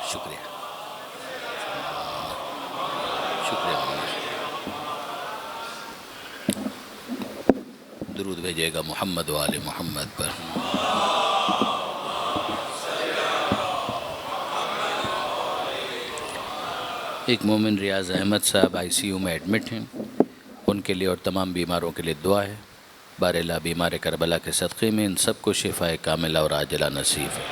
شکریہ شکریہ درود بھیجیے گا محمد و آل محمد پر۔ ایک مومن ریاض احمد صاحب آئی سی یو میں ایڈمٹ ہیں، ان کے لیے اور تمام بیماروں کے لیے دعا ہے۔ باراللہ بیمار کربلا کے صدقے میں ان سب کو شفاء کاملہ اور عاجلہ نصیب ہے۔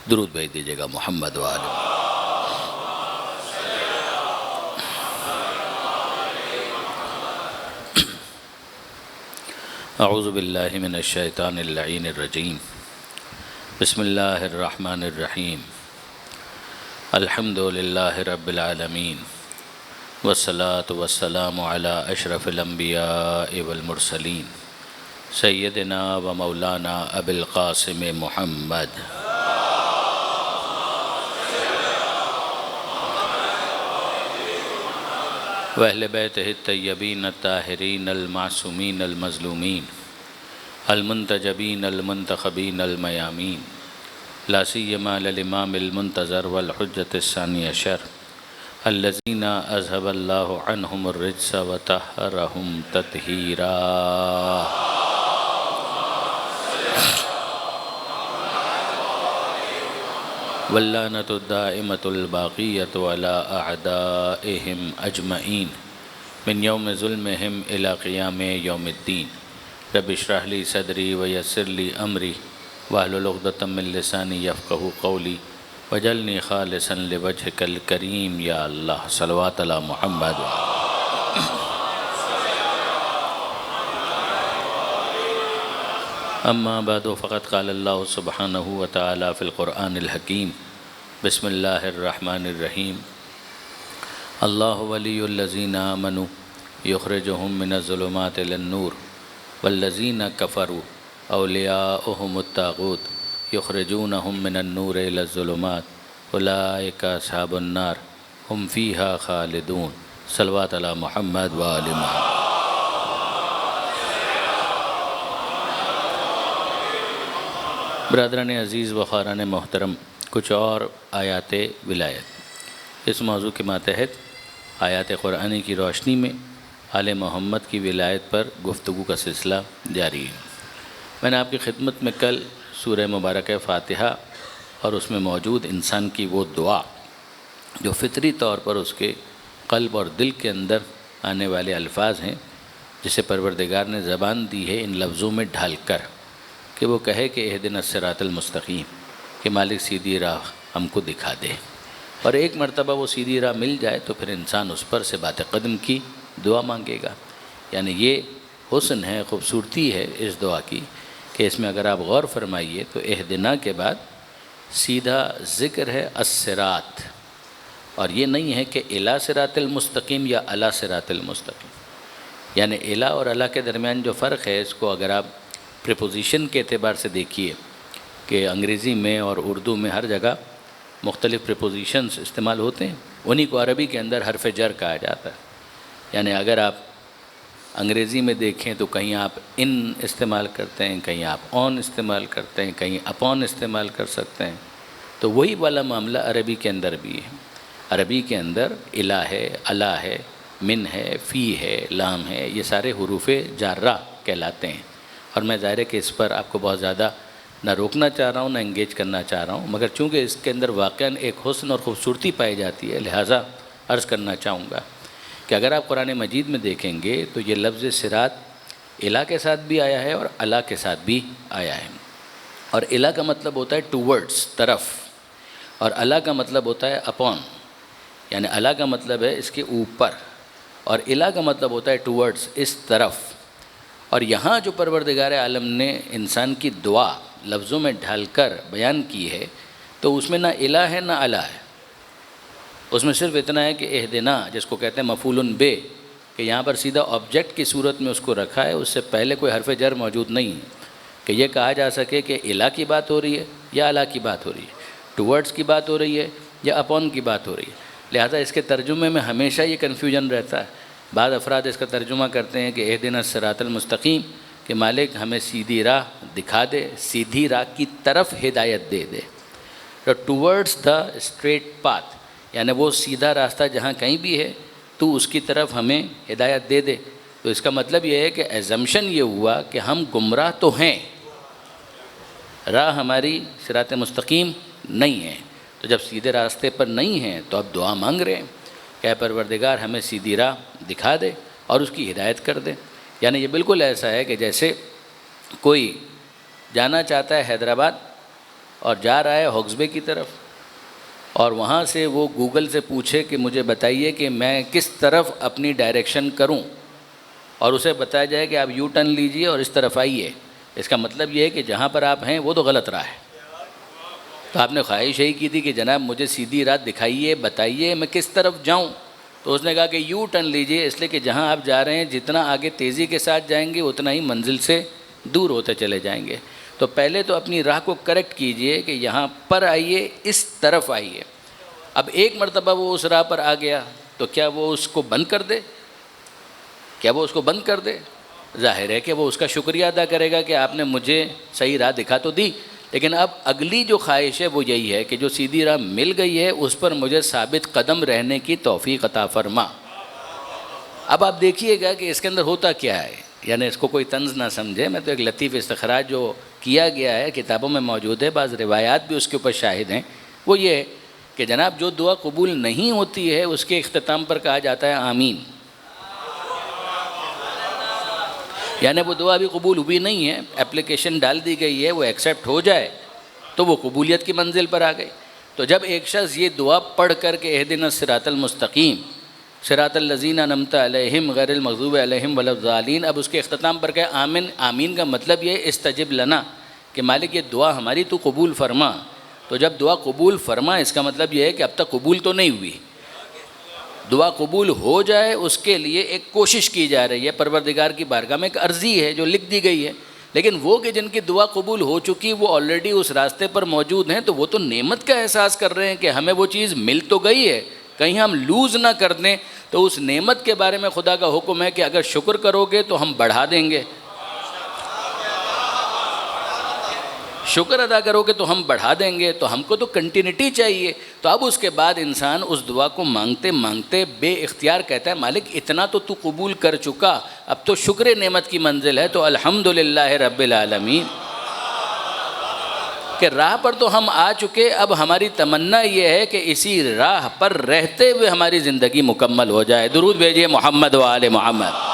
درود بھیج دیجیے گا محمد و آل محمد۔ اعوذ باللہ من الشیطان اللعین الرجیم، بسم اللہ الرحمن الرحیم، الحمد للہ رب العالمین، والصلاة والسلام علی اشرف الانبیاء والمرسلین، سیدنا و مولانا ابی القاسم محمد واہل بیتہ الطیبین الطاہرین المعصومین المظلومین المنتجبین المنتخبین المیامین، لا سیما للامام المنتظر والحجۃ الثانی عشر الذین اذهب اللہ عنہم الرجس وطہرہم تطہیرا۔ واللعنۃ الدائمۃ الباقیۃ علی اعدائہم اجمعین من یوم ظلمہم الی قیام یوم الدین۔ رب اشرح لی صدری ویسر لی امری واحلل عقدۃ من لسانی یفقہوا قولی واجعلنی خالصا لوجہک الکریم یا اللہ۔ صلوات علی محمد۔ اما بعد فقد قال اللہ سبحانہ وتعالی فی القرآن الحکیم، بسم اللہ الرحمن الرحیم، اللہ ولی الذین آمنوا یخرجہم من الظلمات الی النور والذین کفروا اولیاؤہم الطاغوت یخرجونہم من النور الی الظلمات اولئک اصحاب النار ہم فیہا خالدون۔ صلوات علی محمد و آل محمد۔ برادران عزیز و خاران محترم، کچھ اور آیات ولایت، اس موضوع کے ماتحت آیات قرآنی کی روشنی میں آل محمد کی ولایت پر گفتگو کا سلسلہ جاری ہے۔ میں نے آپ کی خدمت میں کل سورہ مبارکہ فاتحہ اور اس میں موجود انسان کی وہ دعا جو فطری طور پر اس کے قلب اور دل کے اندر آنے والے الفاظ ہیں، جسے پروردگار نے زبان دی ہے ان لفظوں میں ڈھال کر کہ وہ کہے کہ اہدنا الصراط المستقیم، کہ مالک سیدھی راہ ہم کو دکھا دے، اور ایک مرتبہ وہ سیدھی راہ مل جائے تو پھر انسان اس پر سے بات قدم کی دعا مانگے گا۔ یعنی یہ حسن ہے، خوبصورتی ہے اس دعا کی کہ اس میں اگر آپ غور فرمائیے تو اہدنا کے بعد سیدھا ذکر ہے الصراط، اور یہ نہیں ہے کہ الی صراط المستقیم یا علی صراط المستقیم، یعنی الی اور علی کے درمیان جو فرق ہے اس کو اگر آپ پریپوزیشن کے اعتبار سے دیکھیے کہ انگریزی میں اور اردو میں ہر جگہ مختلف پریپوزیشنز استعمال ہوتے ہیں، انہی کو عربی کے اندر حرف جر کہا جاتا ہے۔ یعنی اگر آپ انگریزی میں دیکھیں تو کہیں آپ ان استعمال کرتے ہیں، کہیں آپ آن استعمال کرتے ہیں، کہیں اپون استعمال کر سکتے ہیں، تو وہی والا معاملہ عربی کے اندر بھی ہے۔ عربی کے اندر الا ہے، علا ہے، من ہے، فی ہے، لام ہے، یہ سارے حروف جارہ کہلاتے ہیں، اور میں ظاہر ہے کہ اس پر آپ کو بہت زیادہ نہ روکنا چاہ رہا ہوں نہ انگیج کرنا چاہ رہا ہوں، مگر چونکہ اس کے اندر واقعاً ایک حسن اور خوبصورتی پائی جاتی ہے، لہٰذا عرض کرنا چاہوں گا کہ اگر آپ قرآن مجید میں دیکھیں گے تو یہ لفظ صراط الا کے ساتھ بھی آیا ہے اور علا کے ساتھ بھی آیا ہے، اور الا کا مطلب ہوتا ہے ٹوورڈز، طرف، اور علا کا مطلب ہوتا ہے اپون، یعنی علا کا مطلب ہے اس کے اوپر، اور الا کا مطلب ہوتا ہے ٹوورڈز، اس طرف۔ اور یہاں جو پروردگار عالم نے انسان کی دعا لفظوں میں ڈھال کر بیان کی ہے تو اس میں نہ الا ہے نہ علا ہے، اس میں صرف اتنا ہے کہ اہدنا، جس کو کہتے ہیں مفعول بے، کہ یہاں پر سیدھا آبجیکٹ کی صورت میں اس کو رکھا ہے، اس سے پہلے کوئی حرف جر موجود نہیں ہے کہ یہ کہا جا سکے کہ الا کی بات ہو رہی ہے یا علا کی بات ہو رہی ہے، ٹوورڈز کی بات ہو رہی ہے یا اپون کی بات ہو رہی ہے۔ لہٰذا اس کے ترجمے میں ہمیشہ یہ کنفیوژن رہتا ہے۔ بعض افراد اس کا ترجمہ کرتے ہیں کہ اہدنا الصراط المستقیم، کہ مالک ہمیں سیدھی راہ دکھا دے، سیدھی راہ کی طرف ہدایت دے دے۔ ٹوورڈس دا اسٹریٹ پاتھ، یعنی وہ سیدھا راستہ جہاں کہیں بھی ہے تو اس کی طرف ہمیں ہدایت دے دے۔ تو اس کا مطلب یہ ہے کہ ایزمپشن یہ ہوا کہ ہم گمراہ تو ہیں، راہ ہماری صراط مستقیم نہیں ہے۔ تو جب سیدھے راستے پر نہیں ہیں تو اب دعا مانگ رہے ہیں کہ اے پروردگار ہمیں سیدھی راہ دکھا دے اور اس کی ہدایت کر دے۔ یعنی یہ بالکل ایسا ہے کہ جیسے کوئی جانا چاہتا ہے حیدرآباد اور جا رہا ہے ہوگز بے کی طرف، اور وہاں سے وہ گوگل سے پوچھے کہ مجھے بتائیے کہ میں کس طرف اپنی ڈائریکشن کروں، اور اسے بتایا جائے کہ آپ یو ٹرن لیجئے اور اس طرف آئیے۔ اس کا مطلب یہ ہے کہ جہاں پر آپ ہیں وہ تو غلط راہ ہے۔ تو آپ نے خواہش یہی کی تھی کہ جناب مجھے سیدھی راہ دکھائیے، بتائیے میں کس طرف جاؤں، تو اس نے کہا کہ یو ٹرن لیجئے، اس لیے کہ جہاں آپ جا رہے ہیں جتنا آگے تیزی کے ساتھ جائیں گے اتنا ہی منزل سے دور ہوتے چلے جائیں گے۔ تو پہلے تو اپنی راہ کو کریکٹ کیجئے کہ یہاں پر آئیے، اس طرف آئیے۔ اب ایک مرتبہ وہ اس راہ پر آ گیا تو کیا وہ اس کو بند کر دے؟ کیا وہ اس کو بند کر دے؟ ظاہر ہے کہ وہ اس کا شکریہ ادا کرے گا کہ آپ نے مجھے صحیح راہ دکھا تو دی، لیکن اب اگلی جو خواہش ہے وہ یہی ہے کہ جو سیدھی راہ مل گئی ہے اس پر مجھے ثابت قدم رہنے کی توفیق عطا فرما۔ اب آپ دیکھیے گا کہ اس کے اندر ہوتا کیا ہے، یعنی اس کو کوئی طنز نہ سمجھے، میں تو ایک لطیف استخراج جو کیا گیا ہے کتابوں میں موجود ہے، بعض روایات بھی اس کے اوپر شاہد ہیں، وہ یہ ہے کہ جناب جو دعا قبول نہیں ہوتی ہے اس کے اختتام پر کہا جاتا ہے آمین، یعنی وہ دعا بھی قبول ہوئی نہیں ہے، اپلیکیشن ڈال دی گئی ہے، وہ ایکسیپٹ ہو جائے تو وہ قبولیت کی منزل پر آ گئی۔ تو جب ایک شخص یہ دعا پڑھ کر کے اہدنا الصراط المستقیم صراط الذین انعمت علیہم غیر المغضوب علیہم ولا الضالین، اب اس کے اختتام پر کہے آمین، آمین کا مطلب یہ استجب لنا کہ مالک یہ دعا ہماری تو قبول فرما۔ تو جب دعا قبول فرما اس کا مطلب یہ ہے کہ اب تک قبول تو نہیں ہوئی، دعا قبول ہو جائے اس کے لیے ایک کوشش کی جا رہی ہے، پروردگار کی بارگاہ میں ایک عرضی ہے جو لکھ دی گئی ہے۔ لیکن وہ کہ جن کی دعا قبول ہو چکی وہ آلریڈی اس راستے پر موجود ہیں، تو وہ تو نعمت کا احساس کر رہے ہیں کہ ہمیں وہ چیز مل تو گئی ہے، کہیں ہم لوز نہ کر دیں۔ تو اس نعمت کے بارے میں خدا کا حکم ہے کہ اگر شکر کرو گے تو ہم بڑھا دیں گے، شکر ادا کرو گے تو ہم بڑھا دیں گے۔ تو ہم کو تو کنٹینیوٹی چاہیے۔ تو اب اس کے بعد انسان اس دعا کو مانگتے مانگتے بے اختیار کہتا ہے مالک اتنا تو تو قبول کر چکا، اب تو شکر نعمت کی منزل ہے، تو الحمدللہ رب العالمین کہ راہ پر تو ہم آ چکے، اب ہماری تمنا یہ ہے کہ اسی راہ پر رہتے ہوئے ہماری زندگی مکمل ہو جائے۔ درود بھیجیے محمد و آل محمد۔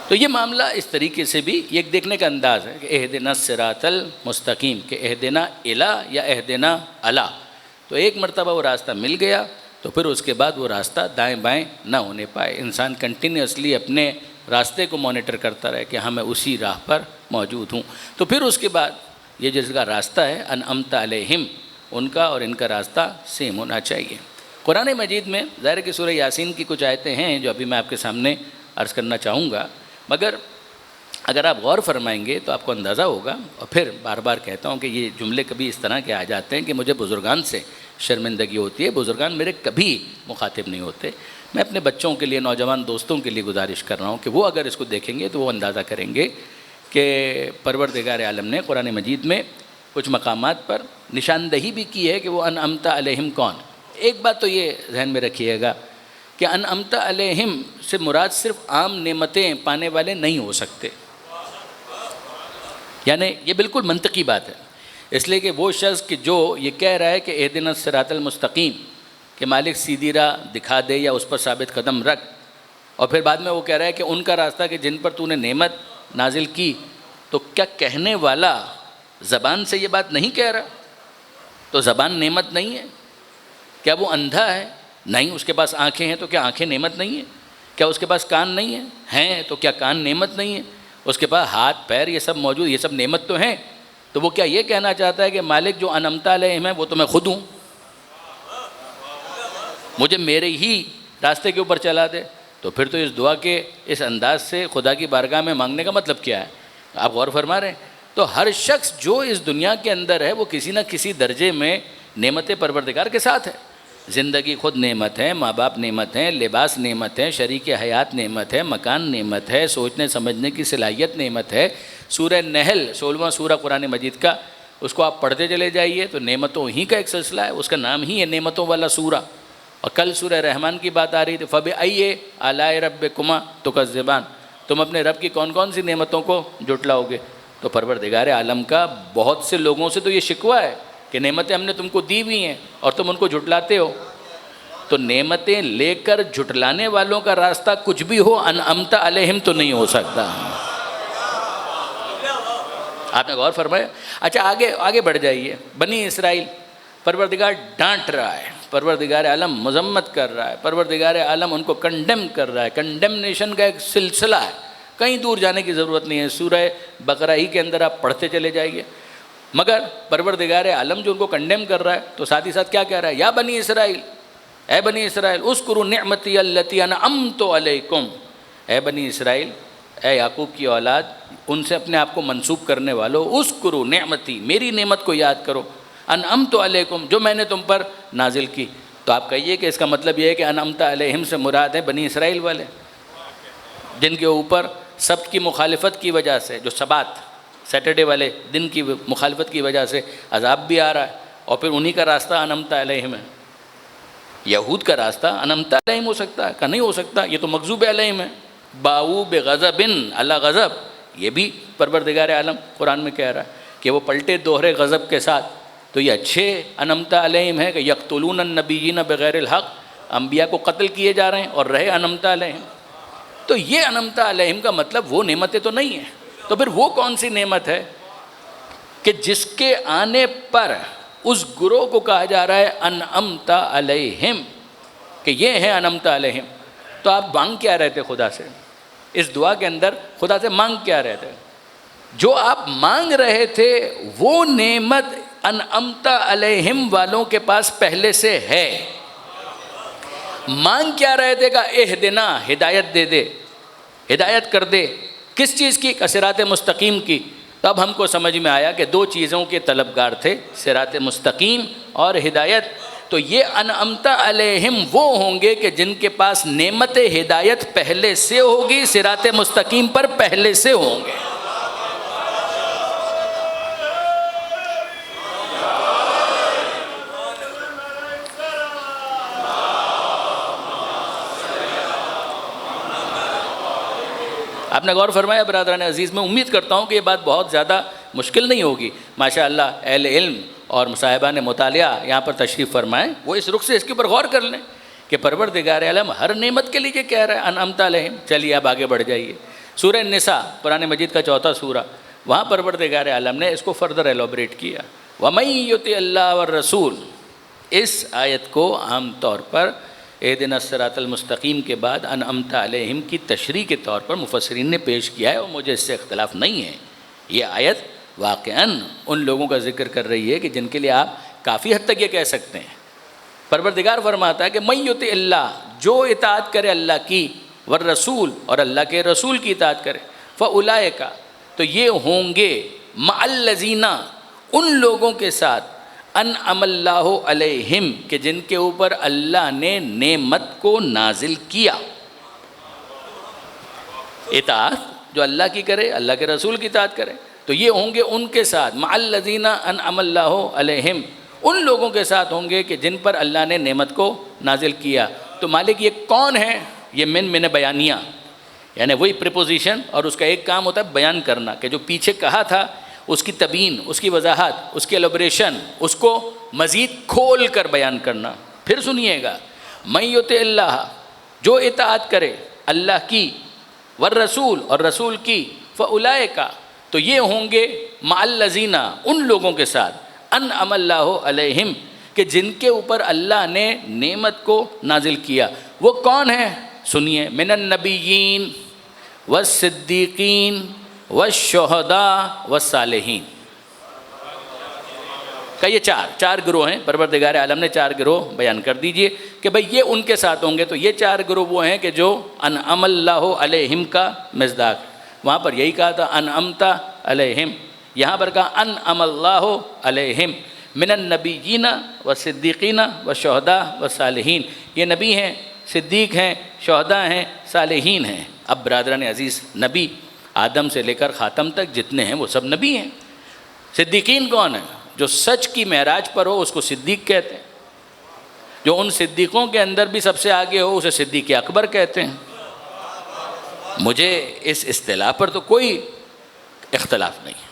تو یہ معاملہ اس طریقے سے بھی ایک دیکھنے کا انداز ہے کہ اہدنا الصراط المستقیم، کہ اہدنا الا یا اہدنا علا۔ تو ایک مرتبہ وہ راستہ مل گیا تو پھر اس کے بعد وہ راستہ دائیں بائیں نہ ہونے پائے، انسان کنٹینیوسلی اپنے راستے کو مانیٹر کرتا رہے کہ ہاں میں اسی راہ پر موجود ہوں۔ تو پھر اس کے بعد یہ جس کا راستہ ہے انعمت علیہم، ان کا اور ان کا راستہ سیم ہونا چاہیے۔ قرآن مجید میں ظاہر کہ سورہ یاسین کی کچھ آیتیں ہیں جو ابھی میں آپ کے سامنے عرض کرنا چاہوں گا، مگر اگر آپ غور فرمائیں گے تو آپ کو اندازہ ہوگا، اور پھر بار بار کہتا ہوں کہ یہ جملے کبھی اس طرح کے آ جاتے ہیں کہ مجھے بزرگان سے شرمندگی ہوتی ہے، بزرگان میرے کبھی مخاطب نہیں ہوتے۔ میں اپنے بچوں کے لیے، نوجوان دوستوں کے لیے گزارش کر رہا ہوں کہ وہ اگر اس کو دیکھیں گے تو وہ اندازہ کریں گے کہ پروردگار عالم نے قرآن مجید میں کچھ مقامات پر نشاندہی بھی کی ہے کہ وہ انعمت علیہم کون۔ ایک بات تو یہ ذہن میں رکھیے گا کہ انعمت علیہم سے مراد صرف عام نعمتیں پانے والے نہیں ہو سکتے، یعنی یہ بالکل منطقی بات ہے، اس لیے کہ وہ شخص کہ جو یہ کہہ رہا ہے کہ اہدنا الصراط المستقیم کہ مالک سیدھی راہ دکھا دے یا اس پر ثابت قدم رکھ، اور پھر بعد میں وہ کہہ رہا ہے کہ ان کا راستہ کہ جن پر تو نے نعمت نازل کی، تو کیا کہنے والا زبان سے یہ بات نہیں کہہ رہا؟ تو زبان نعمت نہیں ہے؟ کیا وہ اندھا ہے؟ نہیں۔ اس کے پاس آنکھیں ہیں تو کیا آنکھیں نعمت نہیں ہیں؟ کیا اس کے پاس کان نہیں ہیں تو کیا کان نعمت نہیں ہے؟ اس کے پاس ہاتھ پیر یہ سب موجود، یہ سب نعمت تو ہیں۔ تو وہ کیا یہ کہنا چاہتا ہے کہ مالک جو انعمت علیہم ہے وہ تو میں خود ہوں، مجھے میرے ہی راستے کے اوپر چلا دے؟ تو پھر تو اس دعا کے اس انداز سے خدا کی بارگاہ میں مانگنے کا مطلب کیا ہے؟ آپ غور فرما رہے ہیں؟ تو ہر شخص جو اس دنیا کے اندر ہے وہ کسی نہ کسی درجے میں نعمت پروردگار کے ساتھ ہے، زندگی خود نعمت ہے، ماں باپ نعمت ہیں، لباس نعمت ہے، شریک حیات نعمت ہے، مکان نعمت ہے، سوچنے سمجھنے کی صلاحیت نعمت ہے۔ سورہ نحل 16واں سورہ قرآن مجید کا، اس کو آپ پڑھتے چلے جائیے تو نعمتوں ہی کا ایک سلسلہ ہے، اس کا نام ہی ہے نعمتوں والا سورہ۔ اور کل سورہ رحمان کی بات آ رہی تھی، فَبِأَيِّ آلَاءِ رَبِّكُمَا تُكَذِّبَانِ، تم اپنے رب کی کون کون سی نعمتوں کو جھٹلاؤ گے؟ تو پروردگار عالم کا بہت سے لوگوں سے تو یہ شکوہ ہے کہ نعمتیں ہم نے تم کو دی ہوئی ہیں اور تم ان کو جھٹلاتے ہو۔ تو نعمتیں لے کر جھٹلانے والوں کا راستہ کچھ بھی ہو، انعمت علیہم تو نہیں ہو سکتا۔ آپ نے غور فرمایا؟ اچھا آگے بڑھ جائیے، بنی اسرائیل، پروردگار ڈانٹ رہا ہے، پروردگار عالم مذمت کر رہا ہے، پروردگار عالم ان کو کنڈیم کر رہا ہے۔ کنڈیمنیشن کا ایک سلسلہ ہے، کہیں دور جانے کی ضرورت نہیں ہے، سورہ بقرہ ہی کے اندر آپ پڑھتے چلے جائیے۔ مگر پروردگار عالم جو ان کو کنڈیم کر رہا ہے تو ساتھ ہی ساتھ کیا کہہ رہا ہے؟ یا بنی اسرائیل، اے بنی اسرائیل، اذکروا نعمتی التی انعمت علیکم، اے بنی اسرائیل، اے یعقوب کی اولاد، ان سے اپنے آپ کو منسوب کرنے والو، اذکروا نعمتی، میری نعمت کو یاد کرو، انعمت علیکم، جو میں نے تم پر نازل کی۔ تو آپ کہیے کہ اس کا مطلب یہ ہے کہ انعمت علیہم سے مراد ہے بنی اسرائیل والے، جن کے اوپر سبت کی مخالفت کی وجہ سے، جو سبات سیٹرڈے والے دن کی مخالفت کی وجہ سے عذاب بھی آ رہا ہے، اور پھر انہی کا راستہ انعمت علیہم ہے۔ یہود کا راستہ انعمت علیہم ہو سکتا ہے کہ نہیں ہو سکتا؟ یہ تو مغضوب علیہم ہے، باؤ بغضب اللہ غضب، یہ بھی پروردگار عالم قرآن میں کہہ رہا ہے کہ وہ پلٹے دوہرے غضب کے ساتھ۔ تو یہ اچھے انعمت علیہم ہے کہ یقتلون النبیین بغیر الحق، انبیاء کو قتل کیے جا رہے ہیں اور رہے انعمت علیہم۔ تو یہ انعمت علیہم کا مطلب وہ نعمتیں تو نہیں ہیں۔ تو پھر وہ کون سی نعمت ہے کہ جس کے آنے پر اس گروہ کو کہا جا رہا ہے انعمت علیہم، کہ یہ ہے انعمت علیہم؟ تو آپ مانگ کیا رہے تھے خدا سے؟ اس دعا کے اندر خدا سے مانگ کیا رہے تھے؟ جو آپ مانگ رہے تھے وہ نعمت انعمت علیہم والوں کے پاس پہلے سے ہے۔ مانگ کیا رہے تھے؟ کہ اہدنا، ہدایت دے دے، ہدایت کر دے، کس چیز کی؟ کہ صراط مستقیم کی۔ تو اب ہم کو سمجھ میں آیا کہ دو چیزوں کے طلبگار تھے، صراط مستقیم اور ہدایت۔ تو یہ انعمت علیہم وہ ہوں گے کہ جن کے پاس نعمت ہدایت پہلے سے ہوگی، صراط مستقیم پر پہلے سے ہوں گے۔ آپ نے غور فرمایا برادران عزیز؟ میں امید کرتا ہوں کہ یہ بات بہت زیادہ مشکل نہیں ہوگی۔ ماشاءاللہ اہل علم اور صاحبان مطالعہ یہاں پر تشریف فرمائیں، وہ اس رخ سے اس کے اوپر غور کر لیں کہ پروردگار عالم ہر نعمت کے لیے کہہ رہا ہے انعمت علیہم۔ چلیے اب آگے بڑھ جائیے، سورہ النساء قرآن مجید کا 4واں سورہ، وہاں پروردگار عالم نے اس کو فردر ایلوبریٹ کیا۔ وَمَن يُطِعِ اللَّهَ وَالرَّسُولَ، اس آیت کو عام طور پر اہدنا الصراط المستقیم کے بعد انعمت علیہم کی تشریح کے طور پر مفسرین نے پیش کیا ہے، اور مجھے اس سے اختلاف نہیں ہے۔ یہ آیت واقعاً ان لوگوں کا ذکر کر رہی ہے کہ جن کے لیے آپ کافی حد تک یہ کہہ سکتے ہیں۔ پروردگار فرماتا ہے کہ من یطع اللہ، جو اطاعت کرے اللہ کی، والرسول، اور اللہ کے رسول کی اطاعت کرے، فاولئک، تو یہ ہوں گے مع الذین، ان لوگوں کے ساتھ، انعم اللہ علیہم، کہ جن کے اوپر اللہ نے نعمت کو نازل کیا۔ اطاعت جو اللہ کی کرے، اللہ کے رسول کی اطاعت کرے، تو یہ ہوں گے ان کے ساتھ، مع الذین انعم اللہ علیہم، ان لوگوں کے ساتھ ہوں گے کہ جن پر اللہ نے نعمت کو نازل کیا۔ تو مالک یہ کون ہے؟ یہ من بیانیہ، یعنی وہی پریپوزیشن، اور اس کا ایک کام ہوتا ہے بیان کرنا، کہ جو پیچھے کہا تھا اس کی تبیین، اس کی وضاحت، اس کی ایلوبریشن، اس کو مزید کھول کر بیان کرنا۔ پھر سنیے گا، من یطع اللہ، جو اطاعت کرے اللہ کی، والرسول، اور رسول کی، فاولئک، تو یہ ہوں گے مع الذین، ان لوگوں کے ساتھ، انعم اللہ علیہم، کہ جن کے اوپر اللہ نے نعمت کو نازل کیا۔ وہ کون ہیں؟ سنیے، من النبیین والصدیقین والشہداء والصالحین، کا یہ چار گروہ ہیں۔ پروردگار عالم نے 4 گروہ بیان کر دیجئے کہ بھئی یہ ان کے ساتھ ہوں گے۔ تو یہ 4 گروہ وہ ہیں کہ جو انعم اللہ علیہم کا مصداق، وہاں پر یہی کہا تھا انعمت علیہم، یہاں پر کہا انعم اللہ علیہم، من النبیین و صدیقین و شہداء و صالحین، یہ نبی ہیں، صدیق ہیں، شہداء ہیں، صالحین ہیں۔ اب برادران عزیز، نبی آدم سے لے کر خاتم تک جتنے ہیں وہ سب نبی ہیں۔ صدیقین کون ہیں؟ جو سچ کی معراج پر ہو اس کو صدیق کہتے ہیں، جو ان صدیقوں کے اندر بھی سب سے آگے ہو اسے صدیق اکبر کہتے ہیں۔ مجھے اس اصطلاح پر تو کوئی اختلاف نہیں ہے،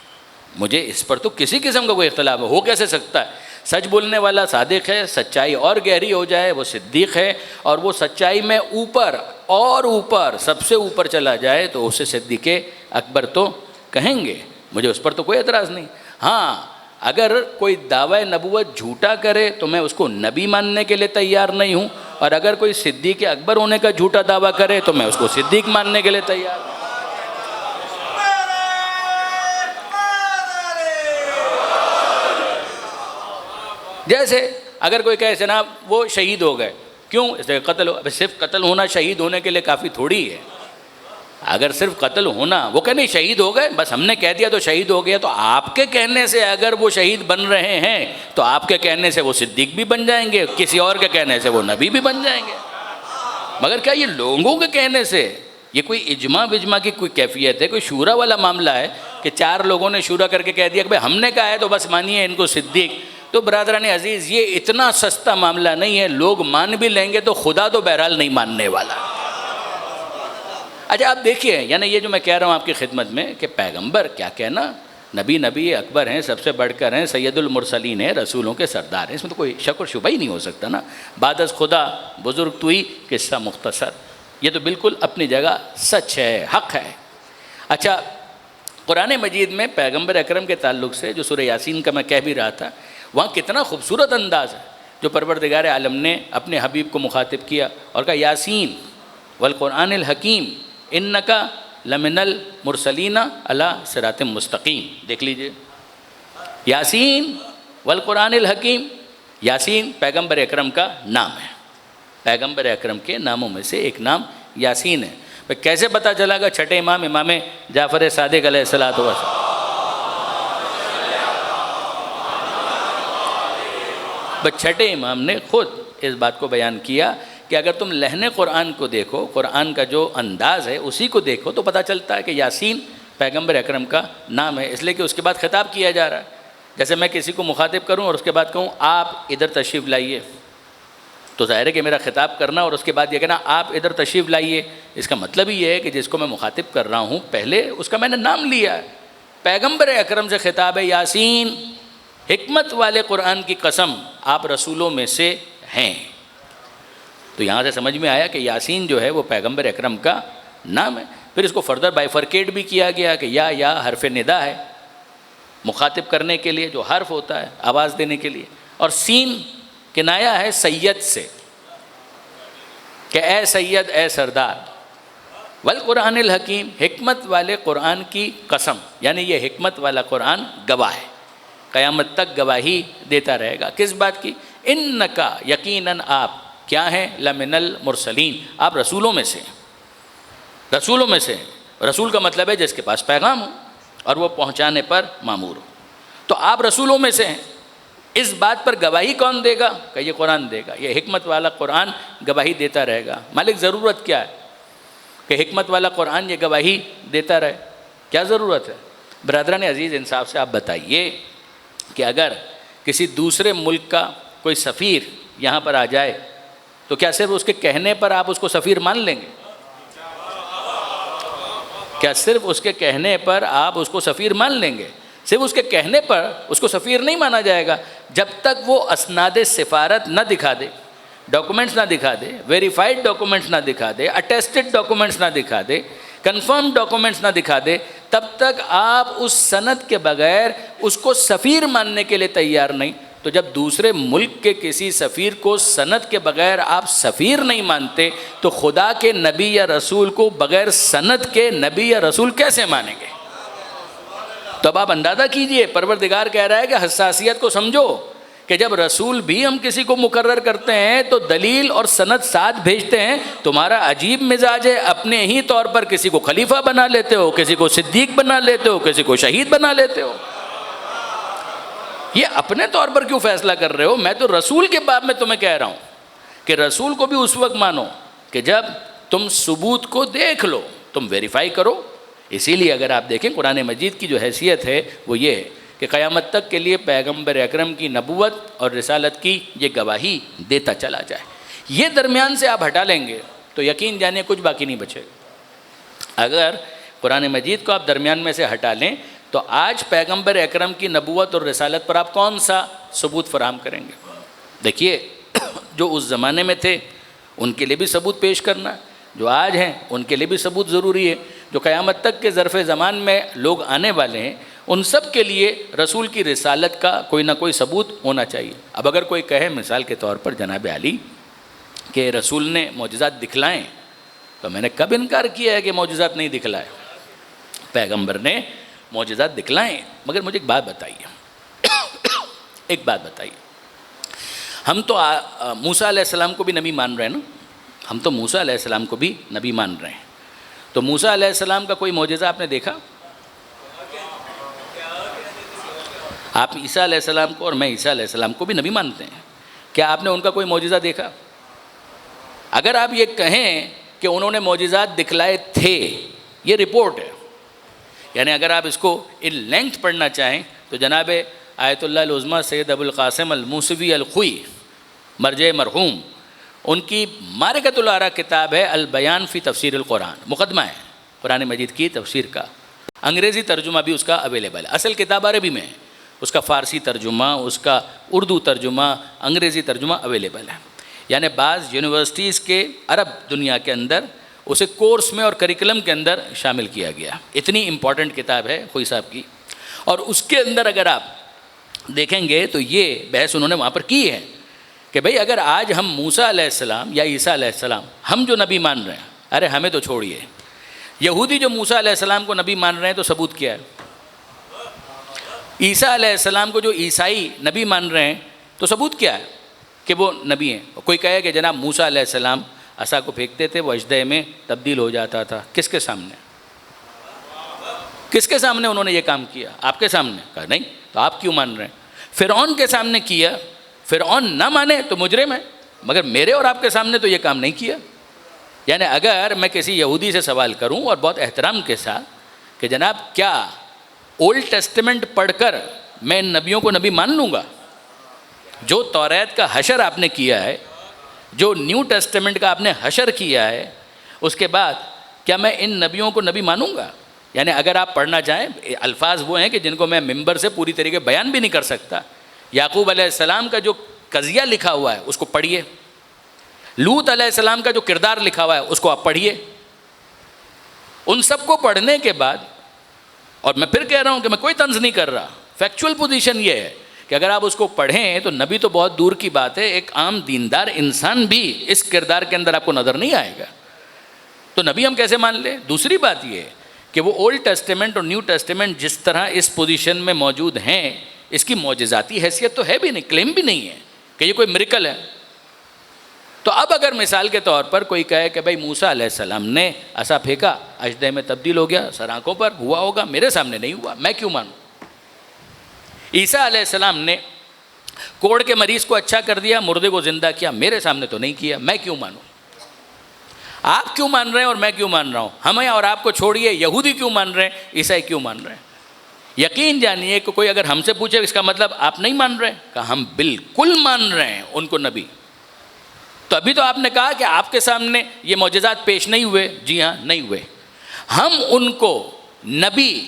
مجھے اس پر تو کسی قسم کا کوئی اختلاف ہو کیسے سکتا ہے؟ سچ بولنے والا صادق ہے، سچائی اور گہری ہو جائے وہ صدیق ہے، اور وہ سچائی میں اوپر اور اوپر سب سے اوپر چلا جائے تو اسے صدیق اکبر تو کہیں گے، مجھے اس پر تو کوئی اعتراض نہیں۔ ہاں، اگر کوئی دعوی نبوت جھوٹا کرے تو میں اس کو نبی ماننے کے لیے تیار نہیں ہوں، اور اگر کوئی صدیق اکبر ہونے کا جھوٹا دعویٰ کرے تو میں اس کو صدیق ماننے کے لیے تیار ہوں۔ جیسے اگر کوئی کہے جناب وہ شہید ہو گئے، کیوں؟ اس لیے قتل ہو۔ اب صرف قتل ہونا شہید ہونے کے لیے کافی تھوڑی ہے۔ اگر صرف قتل ہونا، وہ کہ نہیں شہید ہو گئے، بس ہم نے کہہ دیا تو شہید ہو گیا، تو آپ کے کہنے سے اگر وہ شہید بن رہے ہیں تو آپ کے کہنے سے وہ صدیق بھی بن جائیں گے، کسی اور کے کہنے سے وہ نبی بھی بن جائیں گے۔ مگر کیا یہ لوگوں کے کہنے سے یہ کوئی اجماع وجماع کی کوئی کیفیت ہے؟ کوئی شورا والا معاملہ ہے کہ چار لوگوں نے شورا کر کے کہہ دیا کہ بھائی ہم نے کہا ہے تو بس مانیے ان کو صدیق؟ تو برادران عزیز، یہ اتنا سستا معاملہ نہیں ہے، لوگ مان بھی لیں گے تو خدا تو بہرحال نہیں ماننے والا۔ اچھا آپ دیکھیے، یعنی یہ جو میں کہہ رہا ہوں آپ کی خدمت میں کہ پیغمبر کیا کہنا، نبی اکبر ہیں، سب سے بڑھ کر ہیں، سید المرسلین ہیں، رسولوں کے سردار ہیں، اس میں تو کوئی شک اور شبہ ہی نہیں ہو سکتا نا۔ بعد از خدا بزرگ توئی، قصہ مختصر، یہ تو بالکل اپنی جگہ سچ ہے، حق ہے۔ اچھا، قرآن مجید میں پیغمبر اکرم کے تعلق سے جو سورہ یاسین کا میں کہہ بھی رہا تھا، وہاں کتنا خوبصورت انداز ہے جو پروردگار عالم نے اپنے حبیب کو مخاطب کیا اور کہا یاسین والقرآن الحکیم انکا لمن المرسلین علی صراط مستقیم۔ دیکھ لیجئے، یاسین والقرآن الحکیم، یاسین پیغمبر اکرم کا نام ہے، پیغمبر اکرم کے ناموں میں سے ایک نام یاسین ہے۔ کیسے پتہ چلا گا؟ چھٹے امام جعفر صادق علیہ السلام، چھٹے امام نے خود اس بات کو بیان کیا کہ اگر تم لہن قرآن کو دیکھو، قرآن کا جو انداز ہے اسی کو دیکھو تو پتہ چلتا ہے کہ یاسین پیغمبر اکرم کا نام ہے، اس لیے کہ اس کے بعد خطاب کیا جا رہا ہے۔ جیسے میں کسی کو مخاطب کروں اور اس کے بعد کہوں آپ ادھر تشریف لائیے، تو ظاہر ہے کہ میرا خطاب کرنا اور اس کے بعد یہ کہنا آپ ادھر تشریف لائیے، اس کا مطلب ہی یہ ہے کہ جس کو میں مخاطب کر رہا ہوں پہلے اس کا میں نے نام لیا ہے۔ پیغمبر اکرم سے خطاب ہے، یاسین حکمت والے قرآن کی قسم آپ رسولوں میں سے ہیں۔ تو یہاں سے سمجھ میں آیا کہ یاسین جو ہے وہ پیغمبر اکرم کا نام ہے۔ پھر اس کو فردر بائیفرکیٹ بھی کیا گیا کہ یا حرف ندا ہے مخاطب کرنے کے لیے، جو حرف ہوتا ہے آواز دینے کے لیے، اور سین کنایہ ہے سید سے کہ اے سید، اے سردار، والقرآن الحکیم حکمت والے قرآن کی قسم، یعنی یہ حکمت والا قرآن گواہ ہے، قیامت تک گواہی دیتا رہے گا۔ کس بات کی؟ انکا یقیناً آپ کیا ہیں؟ لمن المرسلین، آپ رسولوں میں سے، رسولوں میں سے۔ رسول کا مطلب ہے جس کے پاس پیغام ہو اور وہ پہنچانے پر مامور ہو، تو آپ رسولوں میں سے ہیں۔ اس بات پر گواہی کون دے گا؟ کہ یہ قرآن دے گا، یہ حکمت والا قرآن گواہی دیتا رہے گا۔ مالک ضرورت کیا ہے کہ حکمت والا قرآن یہ گواہی دیتا رہے؟ کیا ضرورت ہے؟ برادران عزیز، انصاف سے آپ بتائیے کہ اگر کسی دوسرے ملک کا کوئی سفیر یہاں پر آ جائے تو کیا صرف اس کے کہنے پر آپ اس کو سفیر مان لیں گے؟ کیا صرف اس کے کہنے پر آپ اس کو سفیر مان لیں گے؟ صرف اس کے کہنے پر اس کو سفیر نہیں مانا جائے گا جب تک وہ اسناد سفارت نہ دکھا دے، ڈاکومنٹس نہ دکھا دے، ویریفائڈ ڈاکومنٹس نہ دکھا دے، اٹیسٹڈ ڈاکومنٹس نہ دکھا دے، کنفرم ڈاکومنٹس نہ دکھا دے، تب تک آپ اس سند کے بغیر اس کو سفیر ماننے کے لیے تیار نہیں۔ تو جب دوسرے ملک کے کسی سفیر کو سند کے بغیر آپ سفیر نہیں مانتے تو خدا کے نبی یا رسول کو بغیر سند کے نبی یا رسول کیسے مانیں گے؟ تو اب آپ اندازہ کیجئے، پروردگار کہہ رہا ہے کہ حساسیت کو سمجھو کہ جب رسول بھی ہم کسی کو مقرر کرتے ہیں تو دلیل اور سند ساتھ بھیجتے ہیں۔ تمہارا عجیب مزاج ہے، اپنے ہی طور پر کسی کو خلیفہ بنا لیتے ہو، کسی کو صدیق بنا لیتے ہو، کسی کو شہید بنا لیتے ہو۔ یہ اپنے طور پر کیوں فیصلہ کر رہے ہو؟ میں تو رسول کے باب میں تمہیں کہہ رہا ہوں کہ رسول کو بھی اس وقت مانو کہ جب تم ثبوت کو دیکھ لو، تم ویریفائی کرو۔ اسی لیے اگر آپ دیکھیں قرآن مجید کی جو حیثیت ہے وہ یہ ہے کہ قیامت تک کے لیے پیغمبر اکرم کی نبوت اور رسالت کی یہ گواہی دیتا چلا جائے۔ یہ درمیان سے آپ ہٹا لیں گے تو یقین جانیے کچھ باقی نہیں بچے گا۔ اگر قرآن مجید کو آپ درمیان میں سے ہٹا لیں تو آج پیغمبر اکرم کی نبوت اور رسالت پر آپ کون سا ثبوت فراہم کریں گے؟ دیکھیے، جو اس زمانے میں تھے ان کے لیے بھی ثبوت پیش کرنا، جو آج ہیں ان کے لیے بھی ثبوت ضروری ہے، جو قیامت تک کے ظرف زمان میں لوگ آنے والے ہیں ان سب کے لیے رسول کی رسالت کا کوئی نہ کوئی ثبوت ہونا چاہیے۔ اب اگر کوئی کہے مثال کے طور پر جناب علی کہ رسول نے معجزات دکھلائیں، تو میں نے کب انکار کیا ہے کہ معجزات نہیں دکھلائے؟ پیغمبر نے معجزات دکھلائیں، مگر مجھے ایک بات بتائیے، ہم تو موسیٰ علیہ السلام کو بھی نبی مان رہے ہیں نا، ہم تو موسیٰ علیہ السلام کو بھی نبی مان رہے ہیں، تو موسیٰ علیہ السلام کا کوئی معجزہ آپ نے دیکھا؟ آپ عیسیٰ علیہ السلام کو اور میں عیسیٰ علیہ السلام کو بھی نبی مانتے ہیں، کیا آپ نے ان کا کوئی معجزہ دیکھا؟ اگر آپ یہ کہیں کہ انہوں نے معجزات دکھلائے تھے، یہ رپورٹ ہے، یعنی اگر آپ اس کو ان لینتھ پڑھنا چاہیں تو جناب آیت اللہ العظمیٰ سید ابو القاسم الموسوی الخوئی مرجع مرحوم، ان کی معرکۃ الآراء کتاب ہے البیان فی تفسیر القرآن، مقدمہ ہے قرآن مجید کی تفسیر کا، انگریزی ترجمہ بھی اس کا اویلیبل ہے، اصل کتاب عربی میں ہے، اس کا فارسی ترجمہ، اس کا اردو ترجمہ، انگریزی ترجمہ اویلیبل ہے، یعنی بعض یونیورسٹیز کے عرب دنیا کے اندر اسے کورس میں اور کریکلم کے اندر شامل کیا گیا، اتنی امپورٹنٹ کتاب ہے خوئی صاحب کی۔ اور اس کے اندر اگر آپ دیکھیں گے تو یہ بحث انہوں نے وہاں پر کی ہے کہ بھئی اگر آج ہم موسیٰ علیہ السلام یا عیسیٰ علیہ السلام ہم جو نبی مان رہے ہیں، ارے ہمیں تو چھوڑیے، یہودی جو موسیٰ علیہ السلام کو نبی مان رہے ہیں تو ثبوت کیا ہے؟ عیسیٰ علیہ السلام کو جو عیسائی نبی مان رہے ہیں تو ثبوت کیا ہے کہ وہ نبی ہیں؟ کوئی کہے کہ جناب موسیٰ علیہ السلام عصا کو پھینکتے تھے وہ اژدہے میں تبدیل ہو جاتا تھا، کس کے سامنے؟ کس کے سامنے انہوں نے یہ کام کیا؟ آپ کے سامنے؟ کہا نہیں، تو آپ کیوں مان رہے ہیں؟ فرعون کے سامنے کیا، فرعون نہ مانے تو مجرم ہے، مگر میرے اور آپ کے سامنے تو یہ کام نہیں کیا۔ یعنی اگر میں کسی یہودی سے سوال کروں اور بہت احترام کے ساتھ کہ جناب کیا اولڈ ٹیسٹمنٹ پڑھ کر میں ان نبیوں کو نبی مان لوں گا؟ جو توریت کا حشر آپ نے کیا ہے، جو نیو ٹیسٹمنٹ کا آپ نے حشر کیا ہے، اس کے بعد کیا میں ان نبیوں کو نبی مانوں گا؟ یعنی اگر آپ پڑھنا چاہیں، الفاظ وہ ہیں کہ جن کو میں ممبر سے پوری طریقے بیان بھی نہیں کر سکتا۔ یعقوب علیہ السلام کا جو قضیہ لکھا ہوا ہے اس کو پڑھیے، لوط علیہ السلام کا جو کردار لکھا ہوا ہے اس کو آپ پڑھیے۔ ان سب کو پڑھنے کے بعد، اور میں پھر کہہ رہا ہوں کہ میں کوئی طنز نہیں کر رہا، فیکچول پوزیشن یہ ہے کہ اگر آپ اس کو پڑھیں تو نبی تو بہت دور کی بات ہے، ایک عام دیندار انسان بھی اس کردار کے اندر آپ کو نظر نہیں آئے گا، تو نبی ہم کیسے مان لیں؟ دوسری بات یہ ہے کہ وہ اولڈ ٹیسٹمنٹ اور نیو ٹیسٹمنٹ جس طرح اس پوزیشن میں موجود ہیں، اس کی معجزاتی حیثیت تو ہے بھی نہیں، کلیم بھی نہیں ہے کہ یہ کوئی میریکل ہے۔ تو اب اگر مثال کے طور پر کوئی کہے کہ بھائی موسیٰ علیہ السلام نے عصا پھینکا، اژدہے میں تبدیل ہو گیا، سر آنکھوں پر ہوا ہوگا، میرے سامنے نہیں ہوا، میں کیوں مانوں؟ عیسیٰ علیہ السلام نے کوڑ کے مریض کو اچھا کر دیا، مردے کو زندہ کیا، میرے سامنے تو نہیں کیا، میں کیوں مانوں؟ آپ کیوں مان رہے ہیں اور میں کیوں مان رہا ہوں؟ ہمیں اور آپ کو چھوڑیے، یہودی کیوں مان رہے ہیں، عیسائی کیوں مان رہے ہیں؟ یقین جانیے کہ کوئی اگر ہم سے پوچھے اس کا مطلب آپ نہیں مان رہے، کہ ہم بالکل مان رہے ہیں ان کو نبی۔ تو ابھی تو آپ نے کہا کہ آپ کے سامنے یہ معجزات پیش نہیں ہوئے، جی ہاں نہیں ہوئے۔ ہم ان کو نبی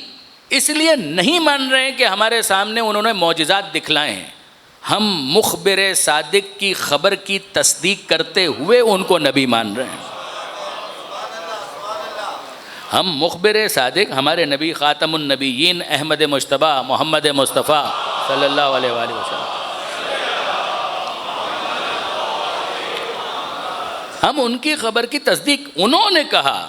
اس لیے نہیں مان رہے ہیں کہ ہمارے سامنے انہوں نے معجزات دکھلائے ہیں، ہم مخبر صادق کی خبر کی تصدیق کرتے ہوئے ان کو نبی مان رہے ہیں۔ ہم مخبر صادق، ہمارے نبی خاتم النبیین احمد مجتبیٰ محمد مصطفیٰ صلی اللہ علیہ وآلہ وسلم، ہم ان کی خبر کی تصدیق، انہوں نے کہا،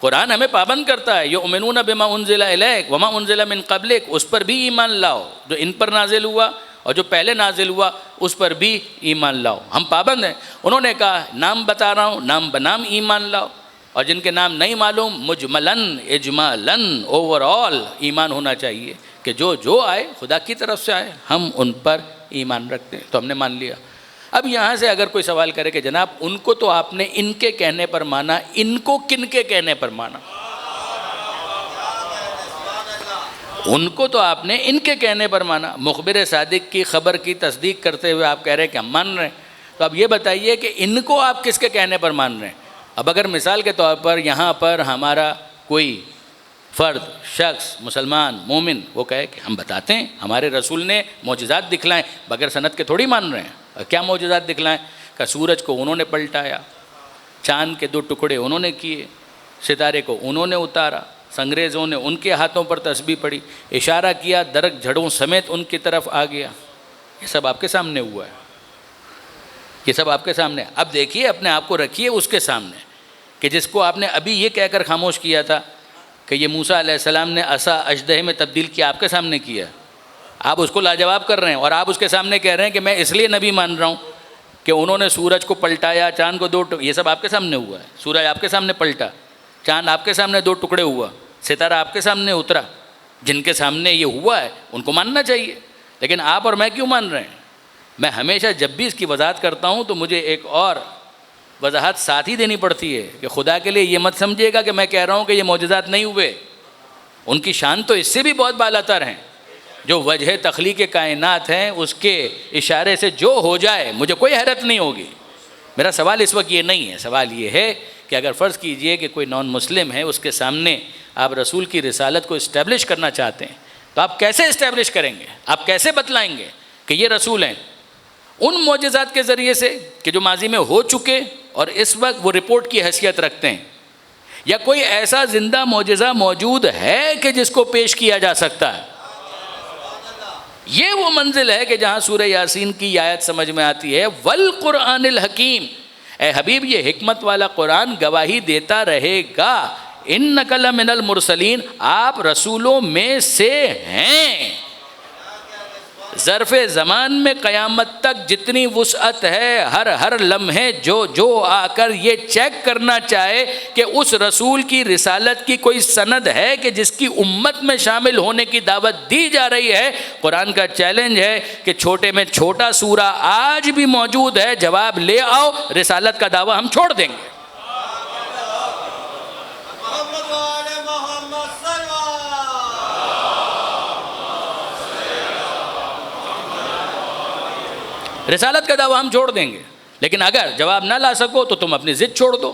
قرآن ہمیں پابند کرتا ہے یؤمنون بما انزل الیک وما انزل من قبلک، اس پر بھی ایمان لاؤ جو ان پر نازل ہوا اور جو پہلے نازل ہوا اس پر بھی ایمان لاؤ، ہم پابند ہیں۔ انہوں نے کہا نام بتا رہا ہوں، نام بنام ایمان لاؤ۔ اور جن کے نام نہیں معلوم مجملاً اجمالاً اوور آل ایمان ہونا چاہیے کہ جو آئے خدا کی طرف سے آئے، ہم ان پر ایمان رکھتے ہیں، تو ہم نے مان لیا۔ اب یہاں سے اگر کوئی سوال کرے کہ جناب ان کو تو آپ نے ان کے کہنے پر مانا، ان کو کن کے کہنے پر مانا؟ ان کو تو آپ نے ان کے کہنے پر مانا، مخبر صادق کی خبر کی تصدیق کرتے ہوئے آپ کہہ رہے ہیں کہ ہم مان رہے ہیں، تو اب یہ بتائیے کہ ان کو آپ کس کے کہنے پر مان رہے ہیں؟ اب اگر مثال کے طور پر یہاں پر ہمارا کوئی فرد، شخص، مسلمان، مومن، وہ کہے کہ ہم بتاتے ہیں ہمارے رسول نے معجزات دکھلائیں، بغیر سند کے تھوڑی مان رہے ہیں۔ کیا معجزات دکھلائیں؟ کہ سورج کو انہوں نے پلٹایا، چاند کے 2 ٹکڑے انہوں نے کیے، ستارے کو انہوں نے اتارا، انگریزوں نے ان کے ہاتھوں پر تسبیح پڑھی، اشارہ کیا، درخت جھڑوں سمیت ان کی طرف آ گیا۔ یہ سب آپ کے سامنے ہوا ہے، یہ سب آپ کے سامنے۔ اب دیکھیے، اپنے آپ کو رکھیے اس کے سامنے کہ جس کو آپ نے ابھی یہ کہہ کر خاموش کیا تھا کہ یہ موسیٰ علیہ السلام نے عصا اژدہے میں تبدیل کیا، آپ کے سامنے کیا، آپ اس کو لاجواب کر رہے ہیں، اور آپ اس کے سامنے کہہ رہے ہیں کہ میں اس لیے نبی مان رہا ہوں کہ انہوں نے سورج کو پلٹایا، چاند کو 2 یہ سب آپ کے سامنے ہوا ہے۔ سورج آپ کے سامنے پلٹا، چاند آپ کے سامنے 2 ٹکڑے ہوا، ستارہ آپ کے سامنے اترا۔ جن کے سامنے یہ ہوا ہے ان کو ماننا چاہیے، لیکن آپ اور میں کیوں مان رہے ہیں؟ میں ہمیشہ جب بھی اس کی وضاحت کرتا ہوں تو مجھے ایک اور وضاحت ساتھ ہی دینی پڑتی ہے کہ خدا کے لیے یہ مت سمجھیے گا کہ میں کہہ رہا ہوں کہ یہ معجزات نہیں ہوئے، ان کی شان تو اس سے بھی بہت بالا تر ہیں۔ جو وجہ تخلیق کائنات ہیں اس کے اشارے سے جو ہو جائے مجھے کوئی حیرت نہیں ہوگی۔ میرا سوال اس وقت یہ نہیں ہے، سوال یہ ہے کہ اگر فرض کیجئے کہ کوئی نان مسلم ہے، اس کے سامنے آپ رسول کی رسالت کو اسٹیبلش کرنا چاہتے ہیں، تو آپ کیسے اسٹیبلش کریں گے؟ آپ کیسے بتلائیں گے کہ یہ رسول ہیں؟ ان معجزات کے ذریعے سے کہ جو ماضی میں ہو چکے اور اس وقت وہ رپورٹ کی حیثیت رکھتے ہیں، یا کوئی ایسا زندہ معجزہ موجود ہے کہ جس کو پیش کیا جا سکتا ہے؟ یہ وہ منزل ہے کہ جہاں سورہ یاسین کی آیت سمجھ میں آتی ہے، والقرآن الحکیم، اے حبیب یہ حکمت والا قرآن گواہی دیتا رہے گا، انک لمن المرسلین، آپ رسولوں میں سے ہیں۔ ظرف زمان میں قیامت تک جتنی وسعت ہے، ہر لمحے جو آ کر یہ چیک کرنا چاہے کہ اس رسول کی رسالت کی کوئی سند ہے کہ جس کی امت میں شامل ہونے کی دعوت دی جا رہی ہے، قرآن کا چیلنج ہے کہ چھوٹے میں چھوٹا سورہ آج بھی موجود ہے، جواب لے آؤ، رسالت کا دعویٰ ہم چھوڑ دیں گے۔ رسالت کا دعویٰ ہم چھوڑ دیں گے، لیکن اگر جواب نہ لا سکو تو تم اپنی ضد چھوڑ دو،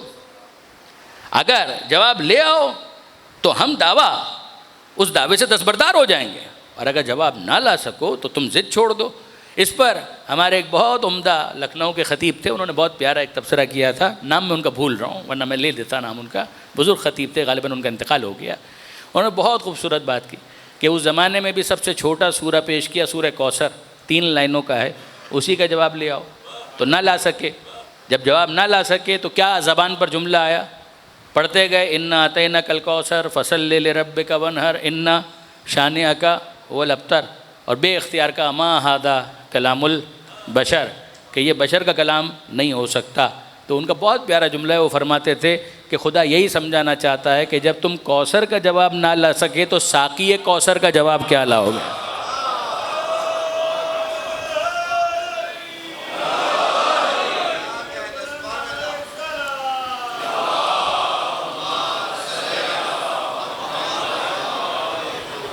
اگر جواب لے آؤ تو ہم دعویٰ اس دعوے سے دستبردار ہو جائیں گے، اور اگر جواب نہ لا سکو تو تم ضد چھوڑ دو۔ اس پر ہمارے ایک بہت عمدہ لکھنؤ کے خطیب تھے، انہوں نے بہت پیارا ایک تبصرہ کیا تھا، نام میں ان کا بھول رہا ہوں ورنہ میں لے دیتا نام ان کا، بزرگ خطیب تھے، غالباً ان کا انتقال ہو گیا۔ انہوں نے بہت خوبصورت بات کی کہ اس زمانے میں بھی سب سے چھوٹا سورہ پیش کیا، سورہ کوثر، 3 لائنوں کا ہے، اسی کا جواب لے آؤ، تو نہ لا سکے۔ جب جواب نہ لا سکے تو کیا زبان پر جملہ آیا؟ پڑھتے گئے، انا اعطیناک الکوثر فصلی لربک وانحر ان شانئک هو الابتر، اور بے اختیار کا ما ھذا کلام البشر، کہ یہ بشر کا کلام نہیں ہو سکتا۔ تو ان کا بہت پیارا جملہ ہے، وہ فرماتے تھے کہ خدا یہی سمجھانا چاہتا ہے کہ جب تم کوثر کا جواب نہ لا سکے تو ساقی کوثر کا جواب کیا لاؤ گے؟